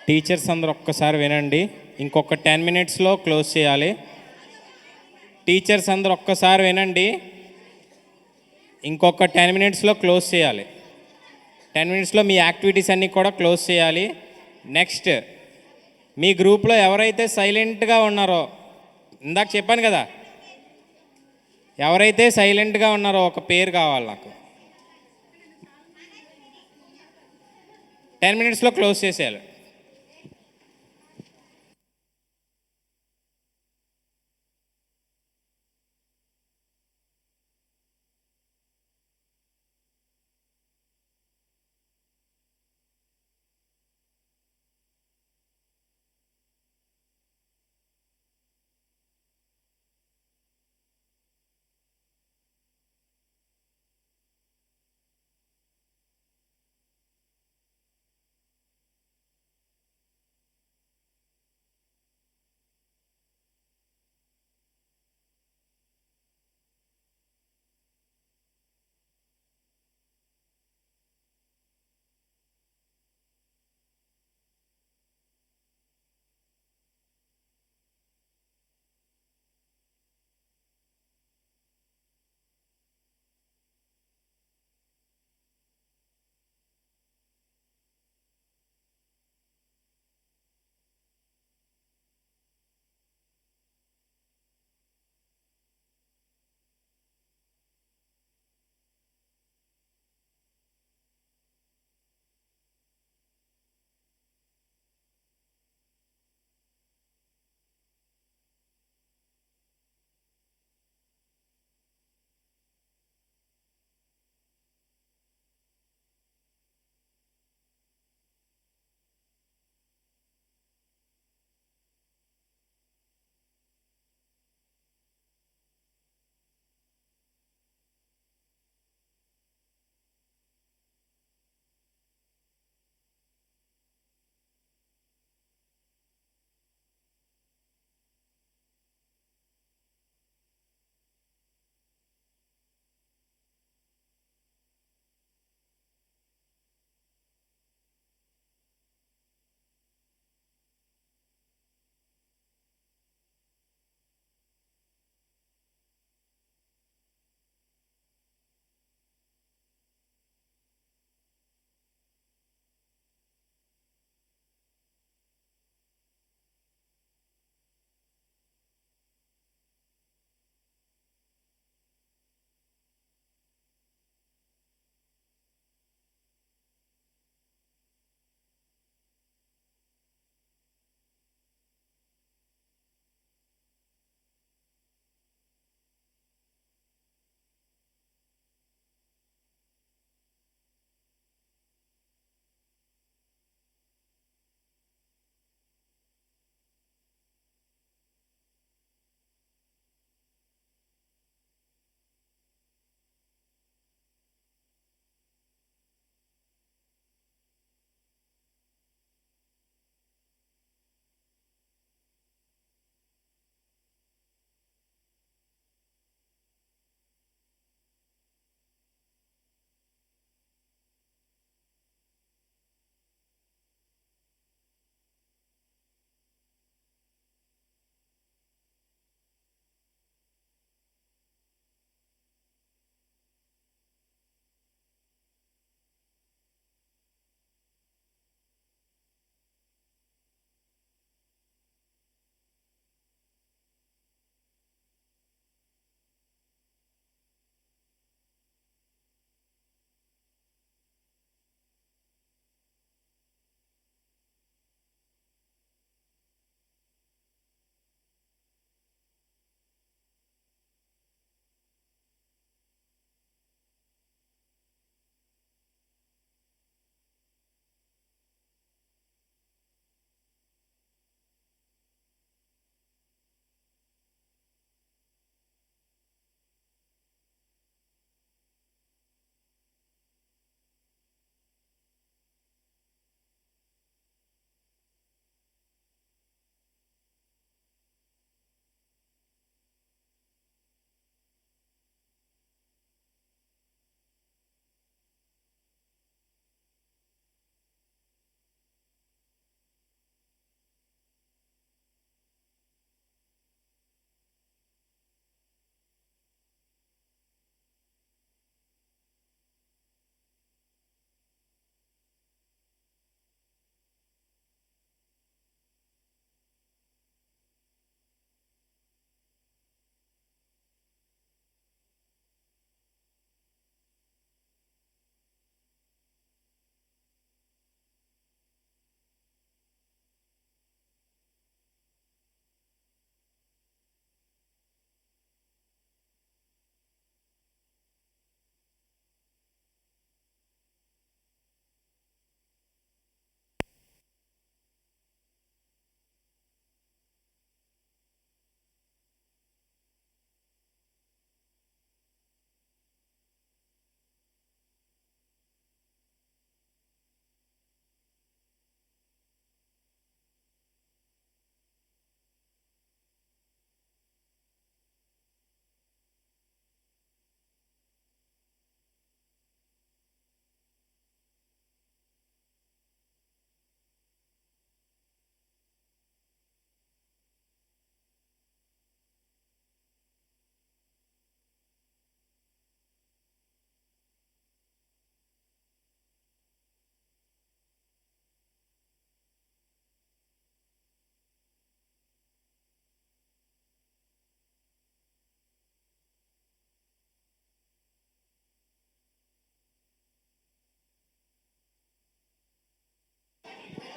టీచర్స్ అందరూ ఒక్కసారి వినండి. ఇంకొక 10 మినిట్స్లో క్లోజ్ చేయాలి. టీచర్స్ అందరూ ఒక్కసారి వినండి. ఇంకొక 10 మినిట్స్లో క్లోజ్ చేయాలి. 10 మినిట్స్లో మీ యాక్టివిటీస్ అన్నీ కూడా క్లోజ్ చేయాలి. నెక్స్ట్ మీ గ్రూప్లో ఎవరైతే సైలెంట్గా ఉన్నారో, ఇందాక చెప్పాను కదా, ఎవరైతే సైలెంట్గా ఉన్నారో ఒక పేరు కావాలి నాకు. 10 మినిట్స్లో క్లోజ్ చేసేయాలి.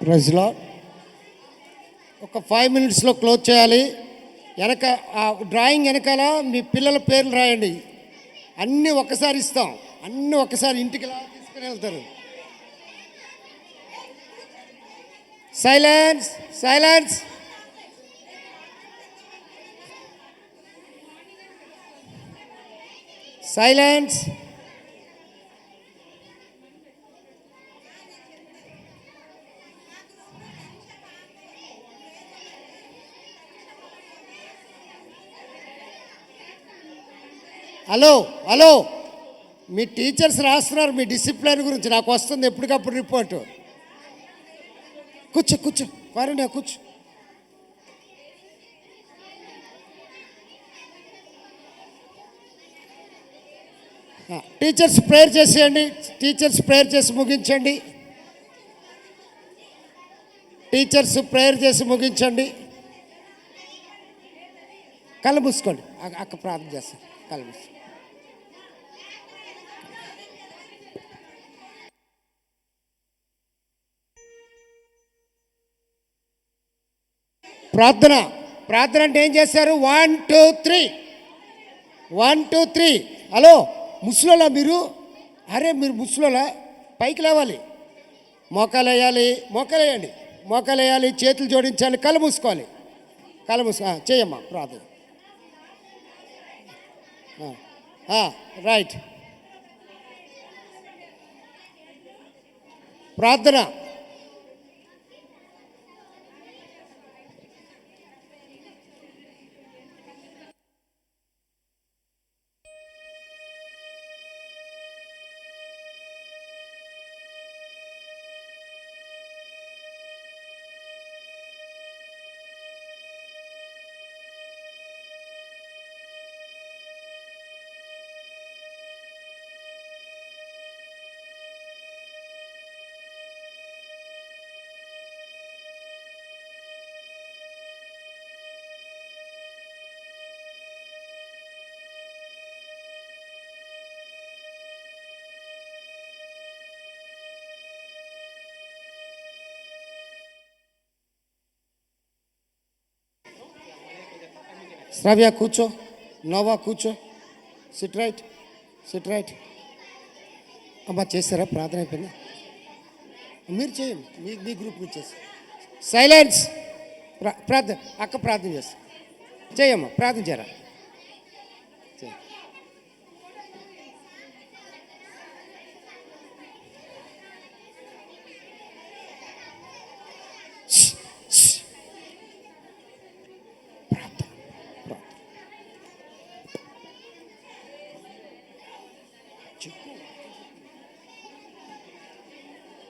ప్రైజ్లో ఒక 5 మినిట్స్లో క్లోజ్ చేయాలి. వెనక ఆ డ్రాయింగ్ వెనకాల మీ పిల్లల పేర్లు రాయండి. అన్నీ ఒక్కసారి ఇస్తాం, అన్నీ ఒక్కసారి ఇంటికి ఎలా తీసుకుని వెళ్తారు. Silence, silence. Silence. Hello hello, మీ టీచర్స్ రాస్తున్నారు మీ డిసిప్లిన్ గురించి, నాకు వస్తుంది ఎప్పటికప్పుడు రిపోర్టు. కూర్చో కూర్చో, కారుణ్య కూర్చో. టీచర్స్ ప్రేయర్ చేసేయండి, టీచర్స్ ప్రేయర్ చేసి ముగించండి, టీచర్స్ ప్రేయర్ చేసి ముగించండి. కళ్ళు మూసుకోండి, అక్క ప్రార్థన చేస్తారు. కళ్ళు మూసుకోండి. ప్రార్థన, ప్రార్థన అంటే ఏం చేస్తారు? 1 2 3, 1 2 3. హలో ముసలోలా మీరు? అరే మీరు ముసలోలా, పైకి లేవాలి, మోకాలు వేయాలి, మోకాలు వేయండి, మోకాలు వేయాలి, చేతులు జోడించాలి, కళ్ళు మూసుకోవాలి, కళ్ళు మూసుకో. చేయమ్మా ప్రార్థన. రైట్. ప్రార్థన. శ్రావ్య కూర్చో, నోవా కూర్చో, సిట్ రైట్, సిట్ రైట్. అమ్మా చేస్తారా? ప్రార్థన అయిపోయింది, మీరు చేయండి, మీ గ్రూప్ మీరు చేసి. సైలెన్స్. ప్రార్థన, అక్క ప్రార్థన చేస్తా. చేయమ్మా, ప్రార్థన చేయరా.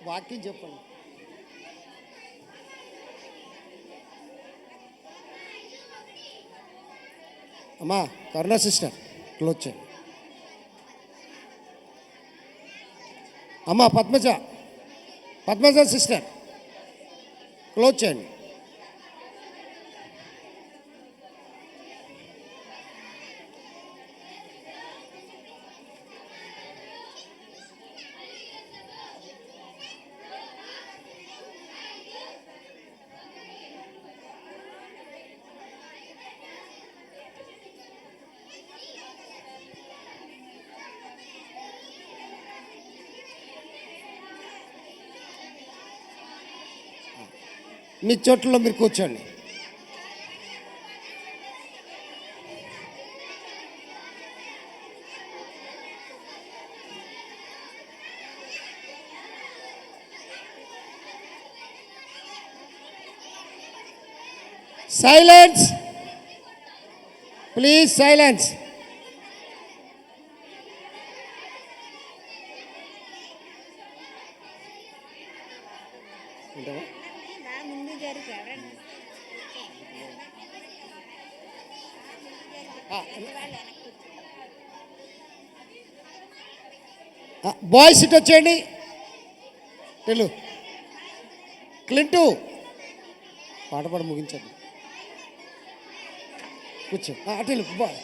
వాక్యం చెప్పండి. అమ్మా కరుణ సిస్టర్ క్లోజ్ చేయండి. అమ్మా పద్మజ, పద్మజ సిస్టర్ క్లోజ్ చేయండి. మీ చోట్లలో మీరు కూర్చోండి. Silence please, silence. బాయ్స్ ఇటు వచ్చేయండి. తెలు క్లింటూ పాట పాట ముగించండి. కూర్చో, అటు బాయ్.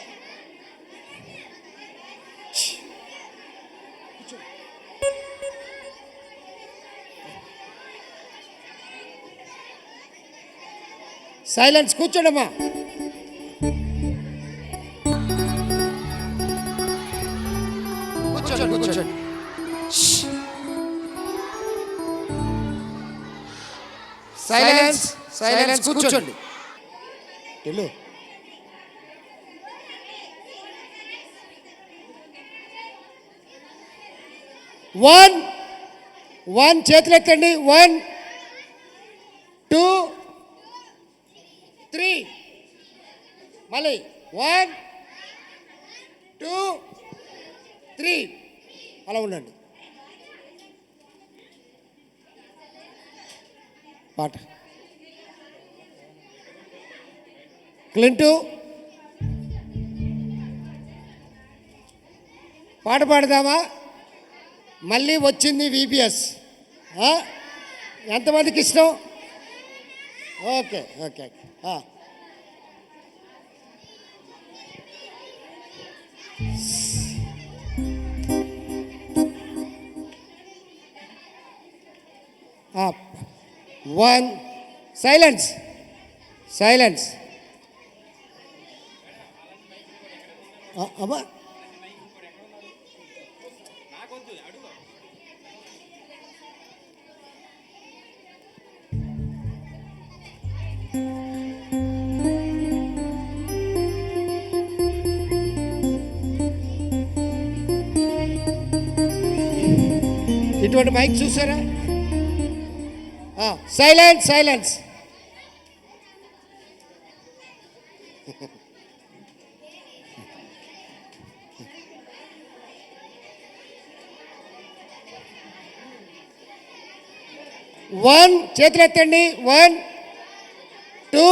సైలెన్స్, కూర్చోండమ్మా. కూర్చోండి. సైలెన్స్, కూర్చోండి. వెళ్ళు. 1 చేతులు ఎత్తండి. 1 2 3 మళ్ళీ 1 2 3 అలా ఉండండి. పాట క్లింటు పాట పాడదామా? మళ్ళీ వచ్చింది విబిఎస్. ఎంతమందికి ఇష్టం? ఓకే. 1 సైలెన్స్. అమ్మా ఇటువంటి మైక్ చూసారా? సైలెన్స్. వన్ చేతులు ఎత్తండి. 1 2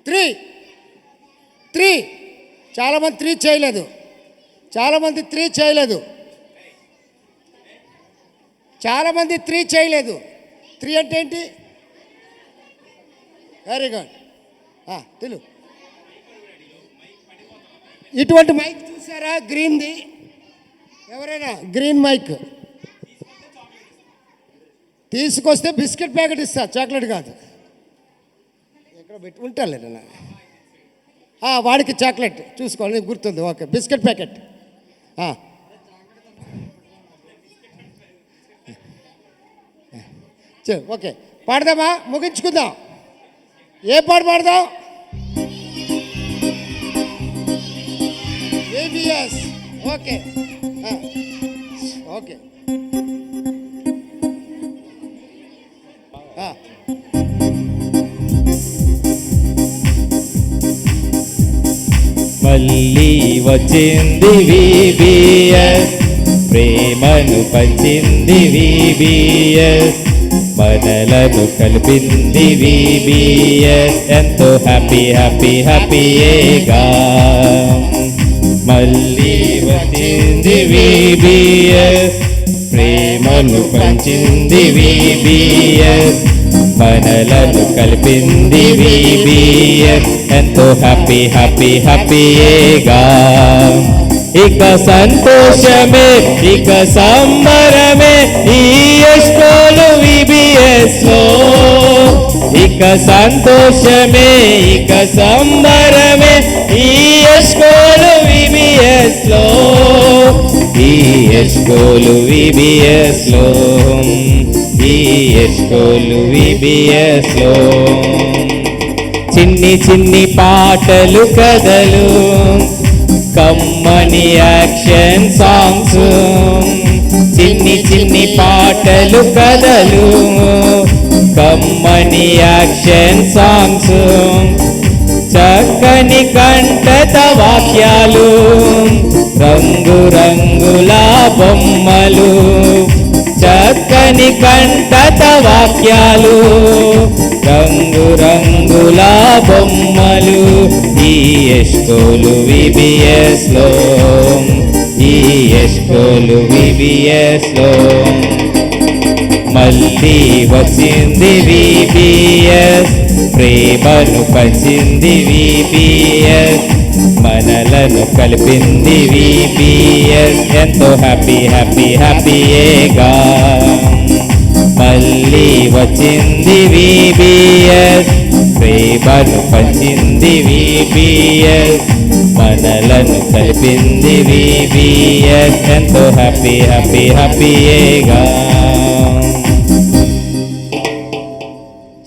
3 చాలామంది 3 చేయలేదు. 3 అంటే ఏంటి? Very good. తెలుగు ఇటువంటి మైక్ చూసారా? గ్రీన్ది ఎవరైనా గ్రీన్ మైక్ తీసుకొస్తే బిస్కెట్ ప్యాకెట్ ఇస్తా, చాక్లెట్ కాదు. ఎక్కడ పెట్టి ఉంటాలేనా? వాడికి చాక్లెట్ చూసుకోవాలి, గుర్తుంది. Okay, biscuit packet. ఓకే, పాడదామా? ముగించుకుందాం. ఏ పాట పాడదాం? ఏబిఎస్. ఓకే. మళ్ళీ వచ్చింది విబిఎస్, ప్రేమను పంచింది విబిఎస్, మనలను కలిపింది విబిఎస్. ఎంతో హ్యాపీయేగా మళ్ళీ వచ్చింది విబిఎస్, ప్రేమను పంచింది విబిఎస్, మనలను కలిపింది విబిఎస్. ఎంతో హ్యాపీయేగా. ఇక సంతోషమే, ఇక సంబరమే ఈ ఎస్కోలు విబిఎస్ లో. ఇక సంతోషమే, ఇక సంబరమే ఈ ఎస్కోలు విబిఎస్ లో. ఈ ఎస్కోలు విబిఎస్ లో, ఈ ఎస్కోలు విబిఎస్ లో. చిన్ని పాటలు, కథలు, కమ్మని యాక్షన్ సాంగ్స్. చిన్ని పాటలు, కథలు, కమ్మని యాక్షన్ సాంగ్స్. చక్కని కంఠత వాక్యాలు, రంగుల బొమ్మలు. చక్కని కంఠత వాక్యాలు, రంగుల బొమ్మలు. ఈ ఎస్కోలు విబిఎస్ లో, ఈ ఎస్కోలు విబిఎస్ లో. మళ్ళీ వచ్చింది విబిఎస్, ప్రేమను పంచింది విబిఎస్, మనలను కలిపింది విబిఎస్. ఎంతో హ్యాపీయేగా మళ్ళీ వచ్చింది VBS, ప్రేమను పంచింది VBS, మనలను కలిపింది VBS. ఎంతో హ్యాపీ హ్యాపీ హ్యాపీయేగా.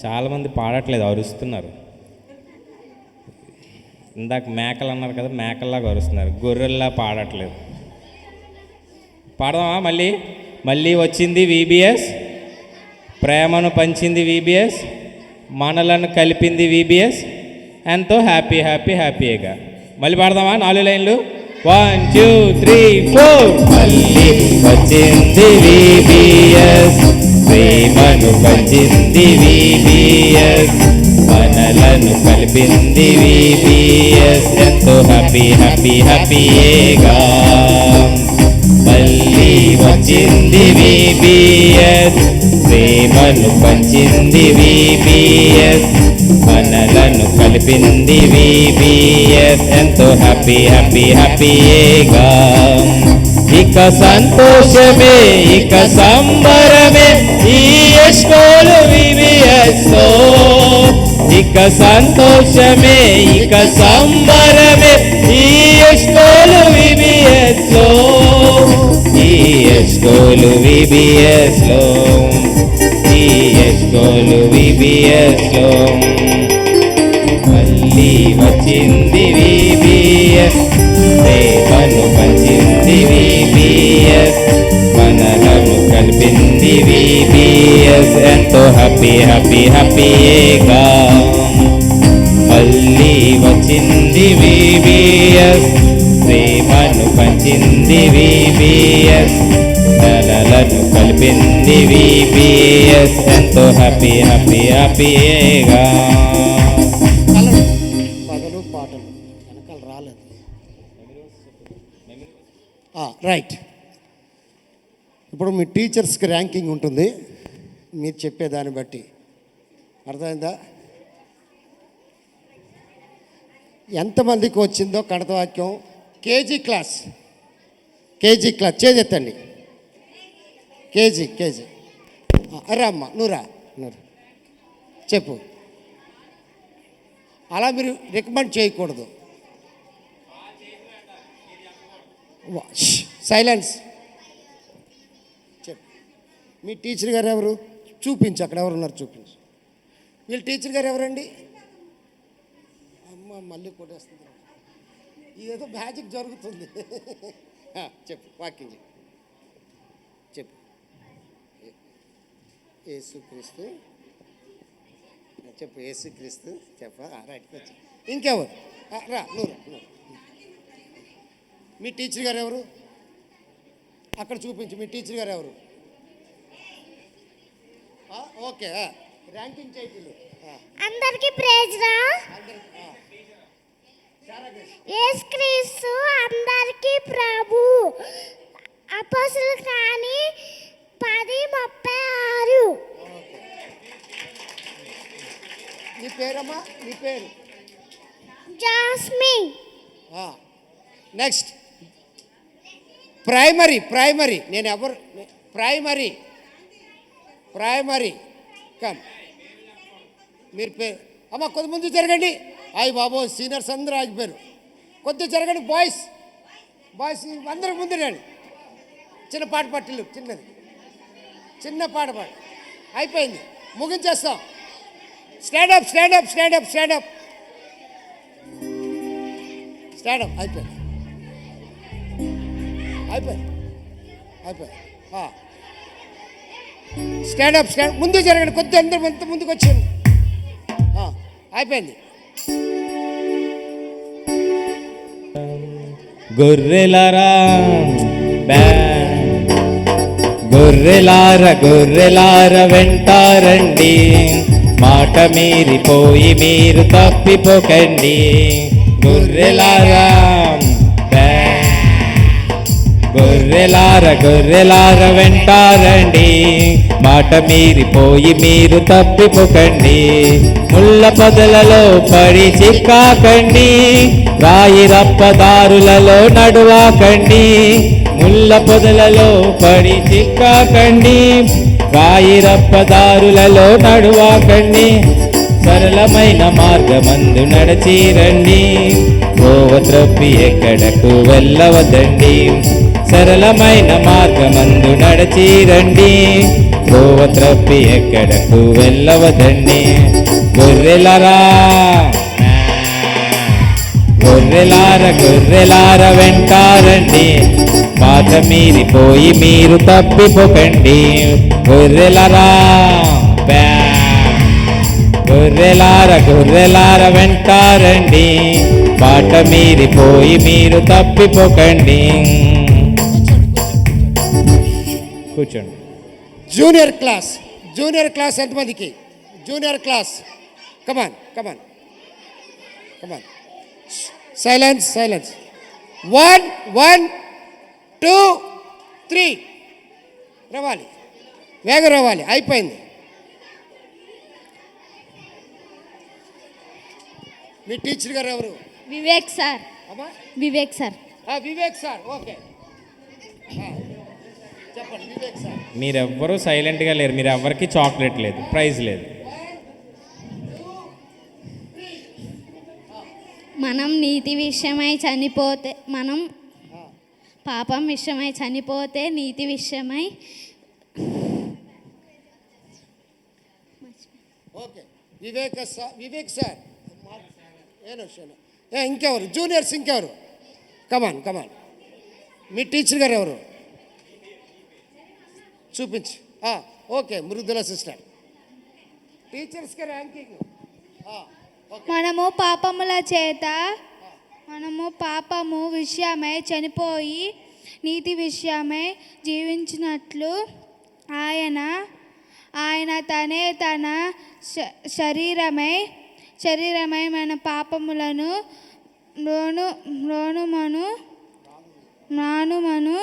చాలామంది పాడట్లేదు, అరుస్తున్నారు. ఇందాక మేకలు అన్నారు కదా, మేకల్లాగా అరుస్తున్నారు, గొర్రెల్లా పాడట్లేదు. పాడదామా మళ్ళీ? మళ్ళీ వచ్చింది VBS, ప్రేమను పంచింది VBS, మనలను కలిపింది VBS, ఎంతో హ్యాపీ హ్యాపీ హ్యాపీగా. మళ్ళీ పాడదామా 4 లైన్లు? 1 2 3 4. మళ్ళీ వచ్చింది VBS, ప్రేమను పంచింది VBS, మనలను కలిపింది VBS, ఎంతో హ్యాపీ హ్యాపీ హ్యాపీగా. మళ్ళీ వచ్చింది VBS, ప్రేమను పంచింది VBS, మనలను కలిపింది VBS, ఎంతో హ్యాపీ హ్యాపీ హ్యాపీగా. ఇక సంతోషమే ఇక సంబరమే ఈ ఎస్కోలు VBS లో. ఇక సంతోషమే ఇక సంబరమే ఈ ఎస్కోలు VBS లో, ఈ ఎస్కోలు VBS లో, ఈ ఎస్కోలు VBS లో. మళ్ళీ వచ్చింది VBS, ప్రేమను పంచింది VBS, మనలను కలిపింది VBS, ఎంతో హ్యాపీ హ్యాపీ హ్యాపీగా. మళ్ళీ వచ్చింది VBS, ప్రేమను పంచింది VBS, మనలను కలిపింది VBS, ఎంతో హ్యాపీ హ్యాపీ హ్యాపీగా. పగలు పాటలు వెనకాల రాలేదు. రైట్. ఇప్పుడు మీ టీచర్స్కి ర్యాంకింగ్ ఉంటుంది, మీరు చెప్పేదాన్ని బట్టి. అర్థమైందా? ఎంతమందికి వచ్చిందో కడతవాక్యం. కేజీ క్లాస్ చేజెత్తండి. కేజీ అరే అమ్మ నువ్వు రా చెప్పు. అలా మీరు రికమెండ్ చేయకూడదు. సైలెన్స్. చెప్పు. మీ టీచర్ గారు ఎవరు? చూపించు, అక్కడ ఎవరు ఉన్నారు చూపించు. వీళ్ళ టీచర్ గారు ఎవరండి? అమ్మ మళ్ళీ కొట్టేస్తుంది, ఇదేదో మ్యాజిక్ జరుగుతుంది. చెప్పు, వాకింగ్ చెప్పు. యేసుక్రీస్తు చెప్పు. యేసుక్రీస్తు చెప్ప. రైట్. ఇంకెవరు? రా నువ్వు. మీ టీచర్ గారు ఎవరు? అక్కడ చూపించు. మీ టీచర్ గారు ఎవరు? ఓకే, ర్యాంకింగ్ చేతులు. అందరికీ ప్రైజ్ రా. యేసుక్రీస్తు అందరికీ ప్రభు. అపోస్తలుల కానీ 10:36. నీ పేరమ్మా? నీ పేరు? జాస్మిన్. Next primary. నేను ఎవరు? Primary come. మీరు పేరు అమ్మ కొద్ది ముందు జరగండి. అయ్యి బాబో, సీనియర్స్ అందరూ ఆగిపోయారు. కొద్ది జరగండి. బాయ్స్ అందరూ ముందు రండి. చిన్న పాట పట్టిల్లు, చిన్న పాట పాడు. అయిపోయింది, ముగించేస్తాం. స్టాండప్. అయిపోయింది. స్టాండప్. ముందు జరగండి. కొద్ది అందరూ ముందుకు వచ్చాను. అయిపోయింది. గొర్రెలార వెంటారండి, మాట మీరిపోయి మీరు తప్పిపోకండి. గొర్రెలార వెంటారండి, మాట మీరిపోయి మీరు తప్పిపోకండి. ముళ్ళ పొదలలో పడి చిక్కాకండి, రాయి రప్పదారులలో నడువాకండి. ముళ్ళ పొదలలో పడి చిక్కాకండి, రాయి రప్పదారులలో నడువాకండి, సరళమైన మార్గమందు నడచిరండి. త్రోవ త్రప్పి ఎక్కడకు వెళ్ళవద్దండి, సరళమైన మార్గమందు నడచిరండి. త్రోవ త్రప్పి ఎక్కడకు వెళ్ళవద్దండి. గొర్రెలరా గొర్రెలార గొర్రెలార వెంటారండి, మాట మీరిపోయి మీరు తప్పిపోకండి. గొర్రెలరా బ్యా గొర్రెలార గొర్రెలార వెంటారండి, మాట మీరిపోయి మీరు తప్పిపోకండి. కూర్చోండి. జూనియర్ క్లాస్ ఎంతమందికి? జూనియర్ క్లాస్ కమాన్ కమాన్ కమాన్. సైలెన్స్ 1 1 2 3 రావాలి, వేగం రావాలి. అయిపోయింది. మీ టీచర్ గారు ఎవరు? వివేక్ సార్. అమ్మా Vivek sir. Vivek sir. Okay చెప్పండి. వివేక్ సార్. మీరెవ్వరూ సైలెంట్గా లేరు, మీరు ఎవరికి చాక్లెట్ లేదు, ప్రైజ్ లేదు. మనం నీతి విషయమై చనిపోతే, మనం పాపం విషయమై చనిపోతే నీతి విషయమై. Okay Vivek sir. ఇంకెవరు? జూనియర్స్ ఇంకెవరు? కమాన్. మీ టీచర్ గారు ఎవరు? చూపించు. Okay, Mridula sister. టీచర్స్కి ర్యాంకింగ్. మనము పాపము విషయమై చనిపోయి నీతి విషయమై జీవించినట్లు ఆయన తనే తన శరీరమై మన పాపములను నానుమను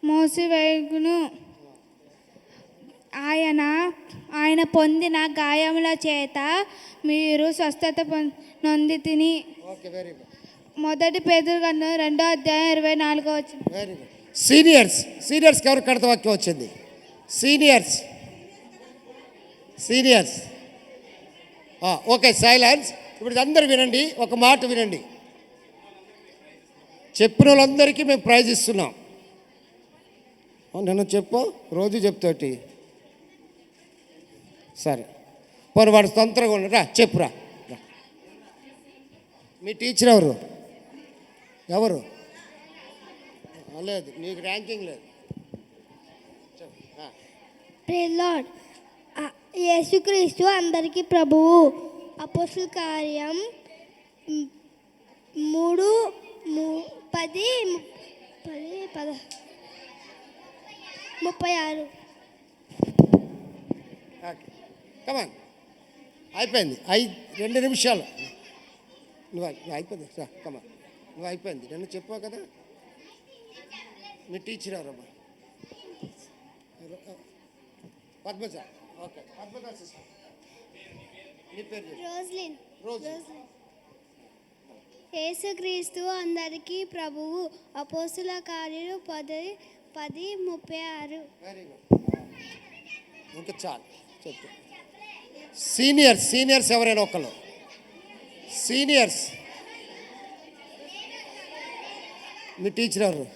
మోసివేయును. ఆయన పొందిన గాయముల చేత మీరు స్వస్థత నొందితిని. Okay, very good. 1 పేతురు 2:24. Very good. సీనియర్స్కి ఎవరు కడత వాక్యం వచ్చింది? సీనియర్స్. Okay, silence. ఇప్పుడు అందరు వినండి, ఒక మాట వినండి. చెప్పిన వాళ్ళందరికీ మేము ప్రైజ్ ఇస్తున్నాం. నన్ను చెప్పు, రోజు చెప్తోటి. సరే పోనీ వాడు తొందరగా ఉండరా, చెప్పురా. మీ టీచర్ ఎవరు? లేదు, నీకు ర్యాంకింగ్ లేదు. Praise lord. యేసుక్రీస్తు అందరికీ ప్రభువు. అపోస్తుల కార్యం 3:10-36. కమాన్. అయిపోయింది. 2 నిమిషాలు. నువ్వు అయిపోయింది సార్. కమాన్, నువ్వు అయిపోయింది. నన్ను చెప్పావు కదా. మీ టీచర్ ఎవరమ్మా? పద్మజ. Okay, Padmaja sister. నీ పేరు రోజు. యేసుక్రీస్తు అందరికీ ప్రభువు. అపోస్తుల కార్యాలు 10:36. Very good. ఇంకా చాలు చెప్పు. సీనియర్స్ ఎవరైనా ఒకళ్ళు? సీనియర్స్. మీ టీచర్ ఎవరు?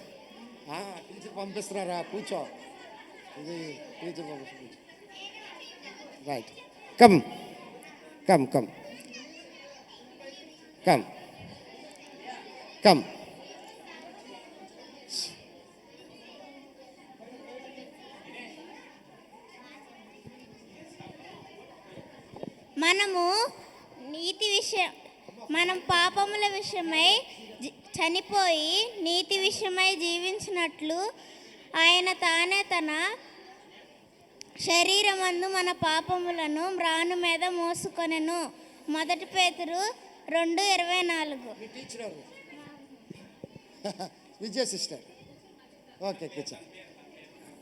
టీచర్ పంపిస్తున్నారా? కూర్చో. ఇది టీచర్ పంపిస్తున్నా. రైట్. కమ్. మనం పాపముల విషయమై చనిపోయి నీతి విషయమై జీవించినట్లు ఆయన తానే తన శరీరమందు మన పాపములను మ్రాను మీద మోసుకొనెను. 1 పేతురు 2:24. మీ టీచర్ ఎవరు? విజయ సిస్టర్. ఓకే, కూర్చో.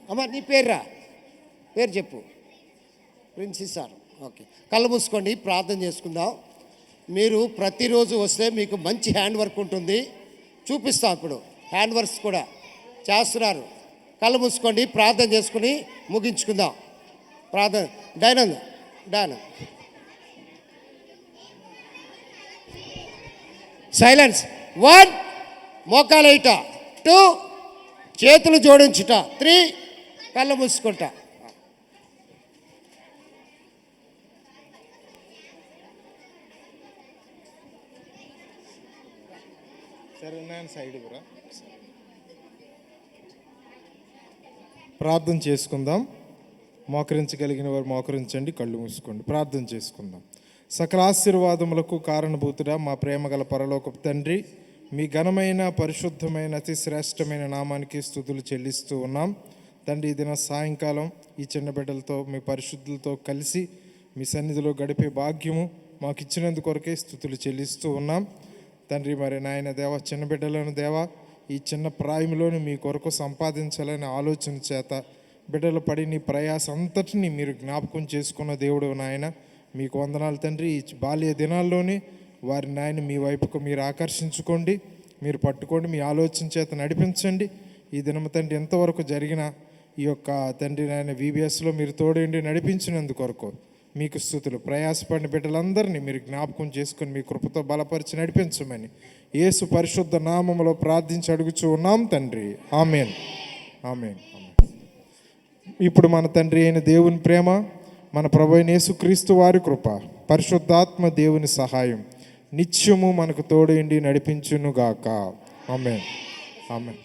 అమ్మ నీ పేరు చెప్పు. ప్రిన్సి సార్. ఓకే, కళ్ళు మూసుకోండి, ప్రార్థన చేసుకుందాం. మీరు ప్రతిరోజు వస్తే మీకు మంచి హ్యాండ్ వర్క్ ఉంటుంది. చూపిస్తాం. ఇప్పుడు హ్యాండ్ వర్క్స్ కూడా చేస్తున్నారు. కళ్ళు మూసుకోండి, ప్రార్థన చేసుకుని ముగించుకుందాం. ప్రార్థన డైనంద్ సైలెన్స్. 1 మోకాలేట, 2 చేతులు జోడించుట, 3 కళ్ళు మూసుకుంటా. ప్రార్థన చేసుకుందాం. మోకరించగలిగిన వారు మోకరించండి, కళ్ళు మూసుకోండి. ప్రార్థన చేసుకుందాం. సకల ఆశీర్వాదములకు కారణభూతుడా మా ప్రేమగల పరలోకపు తండ్రి, మీ ఘనమైన పరిశుద్ధమైన అతి శ్రేష్టమైన నామానికి స్తుతులు చెల్లిస్తూ ఉన్నాం తండ్రి. ఈ దిన సాయంకాలం ఈ చిన్న బిడ్డలతో మీ పరిశుద్ధులతో కలిసి మీ సన్నిధిలో గడిపే భాగ్యము మాకు ఇచ్చినందుకు కొరకే స్తుతులు చెల్లిస్తూ ఉన్నాం తండ్రి. మరి నాయన దేవ, చిన్న బిడ్డలను దేవ ఈ చిన్న ప్రాయంలోని మీ కొరకు సంపాదించాలనే ఆలోచన చేత బిడ్డలు పడి నీ ప్రయాస అంతటిని మీరు జ్ఞాపకం చేసుకున్న దేవుడు నాయన, మీకు వందనాలు తండ్రి. ఈ బాల్య దినాల్లోనే వారి నాయన మీ వైపుకు మీరు ఆకర్షించుకోండి, మీరు పట్టుకోండి, మీ ఆలోచన చేత నడిపించండి. ఈ దినము తండ్రి ఎంతవరకు జరిగిన ఈ యొక్క తండ్రి నాయన VBSలో మీరు తోడండి నడిపించినందుకు కొరకు మీకు స్తుతులు. ప్రయాసపడిన బిడ్డలందరినీ మీరు జ్ఞాపకం చేసుకొని మీ కృపతో బలపరిచి నడిపించమని యేసు పరిశుద్ధ నామములో ప్రార్థించి అడుగుచూ ఉన్నాం తండ్రి. ఆమేన్, ఆమేన్. ఇప్పుడు మన తండ్రి అయిన దేవుని ప్రేమ, మన ప్రభు అయిన యేసుక్రీస్తు వారి కృప, పరిశుద్ధాత్మ దేవుని సహాయం నిత్యము మనకు తోడేండి నడిపించునుగాక. ఆమేన్, ఆమేన్.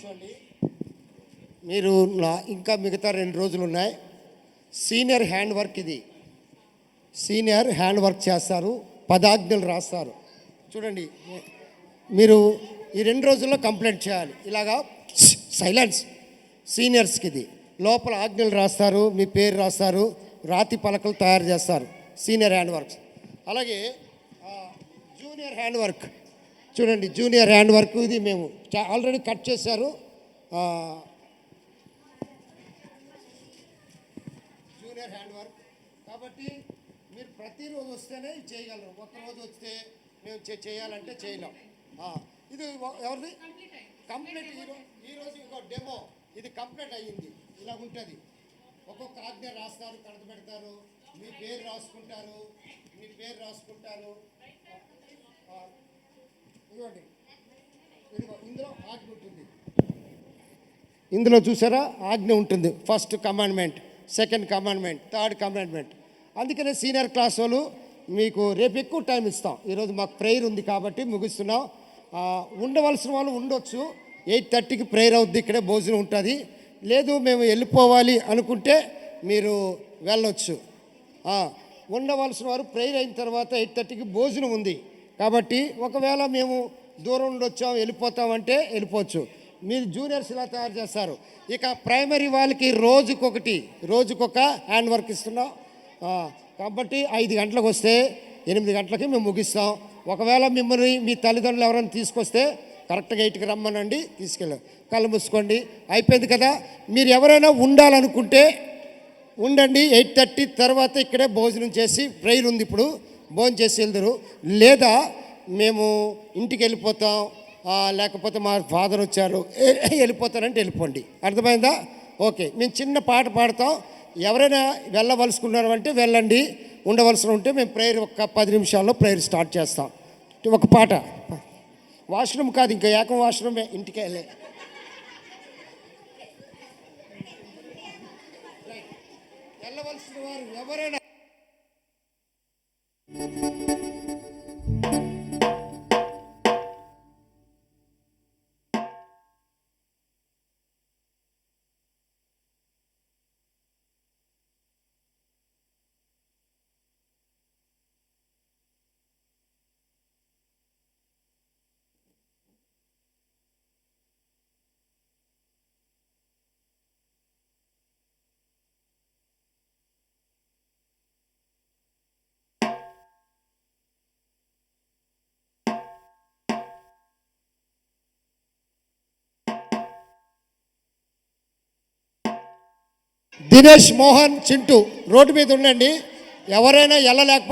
మీరు ఇంకా మిగతా 2 రోజులు ఉన్నాయి. సీనియర్ హ్యాండ్ వర్క్ ఇది. సీనియర్ హ్యాండ్ వర్క్ చేస్తారు, 10 ఆజ్ఞలు రాస్తారు. చూడండి, మీరు ఈ 2 రోజుల్లో కంప్లీట్ చేయాలి. ఇలాగా సైలెన్స్. సీనియర్స్కి ఇది లోపల ఆజ్ఞలు రాస్తారు, మీ పేరు రాస్తారు, రాతి పలకలు తయారు చేస్తారు. Senior hand works. అలాగే జూనియర్ హ్యాండ్ వర్క్ చూడండి. జూనియర్ హ్యాండ్ వర్క్ ఇది మేము ఆల్రెడీ కట్ చేశారు. జూనియర్ హ్యాండ్ వర్క్ కాబట్టి మీరు ప్రతిరోజు వస్తేనే ఇది చేయగలరు. ఒక్కరోజు వస్తే మేము చేయాలంటే చేయలేం. ఇది ఎవరిది కంప్లీట్. ఈరోజు ఇంకో డెమో, ఇది కంప్లీట్ అయ్యింది. ఇలా ఉంటుంది. ఒక్కొక్క ఆజ్ఞ రాస్తారు, కడత పెడతారు, మీ పేరు రాసుకుంటారు. ఇదిగోండి, ఇందులో ఆజ్ఞ ఉంటుంది. ఇందులో చూసారా ఆజ్ఞ ఉంటుంది. First commandment, second commandment, third commandment. అందుకనే సీనియర్ క్లాస్ వాళ్ళు మీకు రేపు ఎక్కువ టైం ఇస్తాం. ఈరోజు మాకు ప్రేయర్ ఉంది కాబట్టి ముగిస్తున్నాం. ఉండవలసిన వాళ్ళు ఉండొచ్చు. 8:30కి ప్రేయర్ అవుద్ది, ఇక్కడే భోజనం ఉంటుంది. లేదు మేము వెళ్ళిపోవాలి అనుకుంటే మీరు వెళ్ళొచ్చు. ఉండవలసిన వారు ప్రేయర్ అయిన తర్వాత 8:30కి భోజనం ఉంది కాబట్టి ఒకవేళ మేము దూరం నుండి వచ్చాం వెళ్ళిపోతామంటే వెళ్ళిపోవచ్చు. మీరు జూనియర్స్ ఇలా తయారు చేస్తారు. ఇక ప్రైమరీ వాళ్ళకి రోజుకొక హ్యాండ్ వర్క్ ఇస్తున్నాం కాబట్టి 5 గంటలకు వస్తే 8 గంటలకి మేము ముగిస్తాం. ఒకవేళ మిమ్మల్ని మీ తల్లిదండ్రులు ఎవరైనా తీసుకొస్తే కరెక్ట్గా 8కి రమ్మనండి, తీసుకెళ్ళాం. కళ్ళు మూసుకోండి. అయిపోయింది కదా. మీరు ఎవరైనా ఉండాలనుకుంటే ఉండండి. 8:30 తర్వాత ఇక్కడే భోజనం చేసి ప్రేయర్ ఉంది, ఇప్పుడు భోజనం చేసి వెళ్తారు. లేదా మేము ఇంటికి వెళ్ళిపోతాం, లేకపోతే మా ఫాదర్ వచ్చారు వెళ్ళిపోతారంటే వెళ్ళిపోండి. అర్థమైందా? ఓకే. మేము చిన్న పాట పాడతాం. ఎవరైనా వెళ్ళవలసుకున్నారు అంటే వెళ్ళండి, ఉండవలసిన ఉంటే మేము ప్రేయర్ ఒక 10 నిమిషాల్లో ప్రేయర్ స్టార్ట్ చేస్తాం. ఒక పాట. వాష్రూమ్ కాదు, ఇంకా ఏకం వాష్రూమే, ఇంటికి వెళ్ళే. వెళ్ళవలసిన వారు ఎవరైనా దినేష్, మోహన్, చింటూ రోడ్డు మీద ఉండండి. ఎవరైనా వెళ్ళలేకపోతే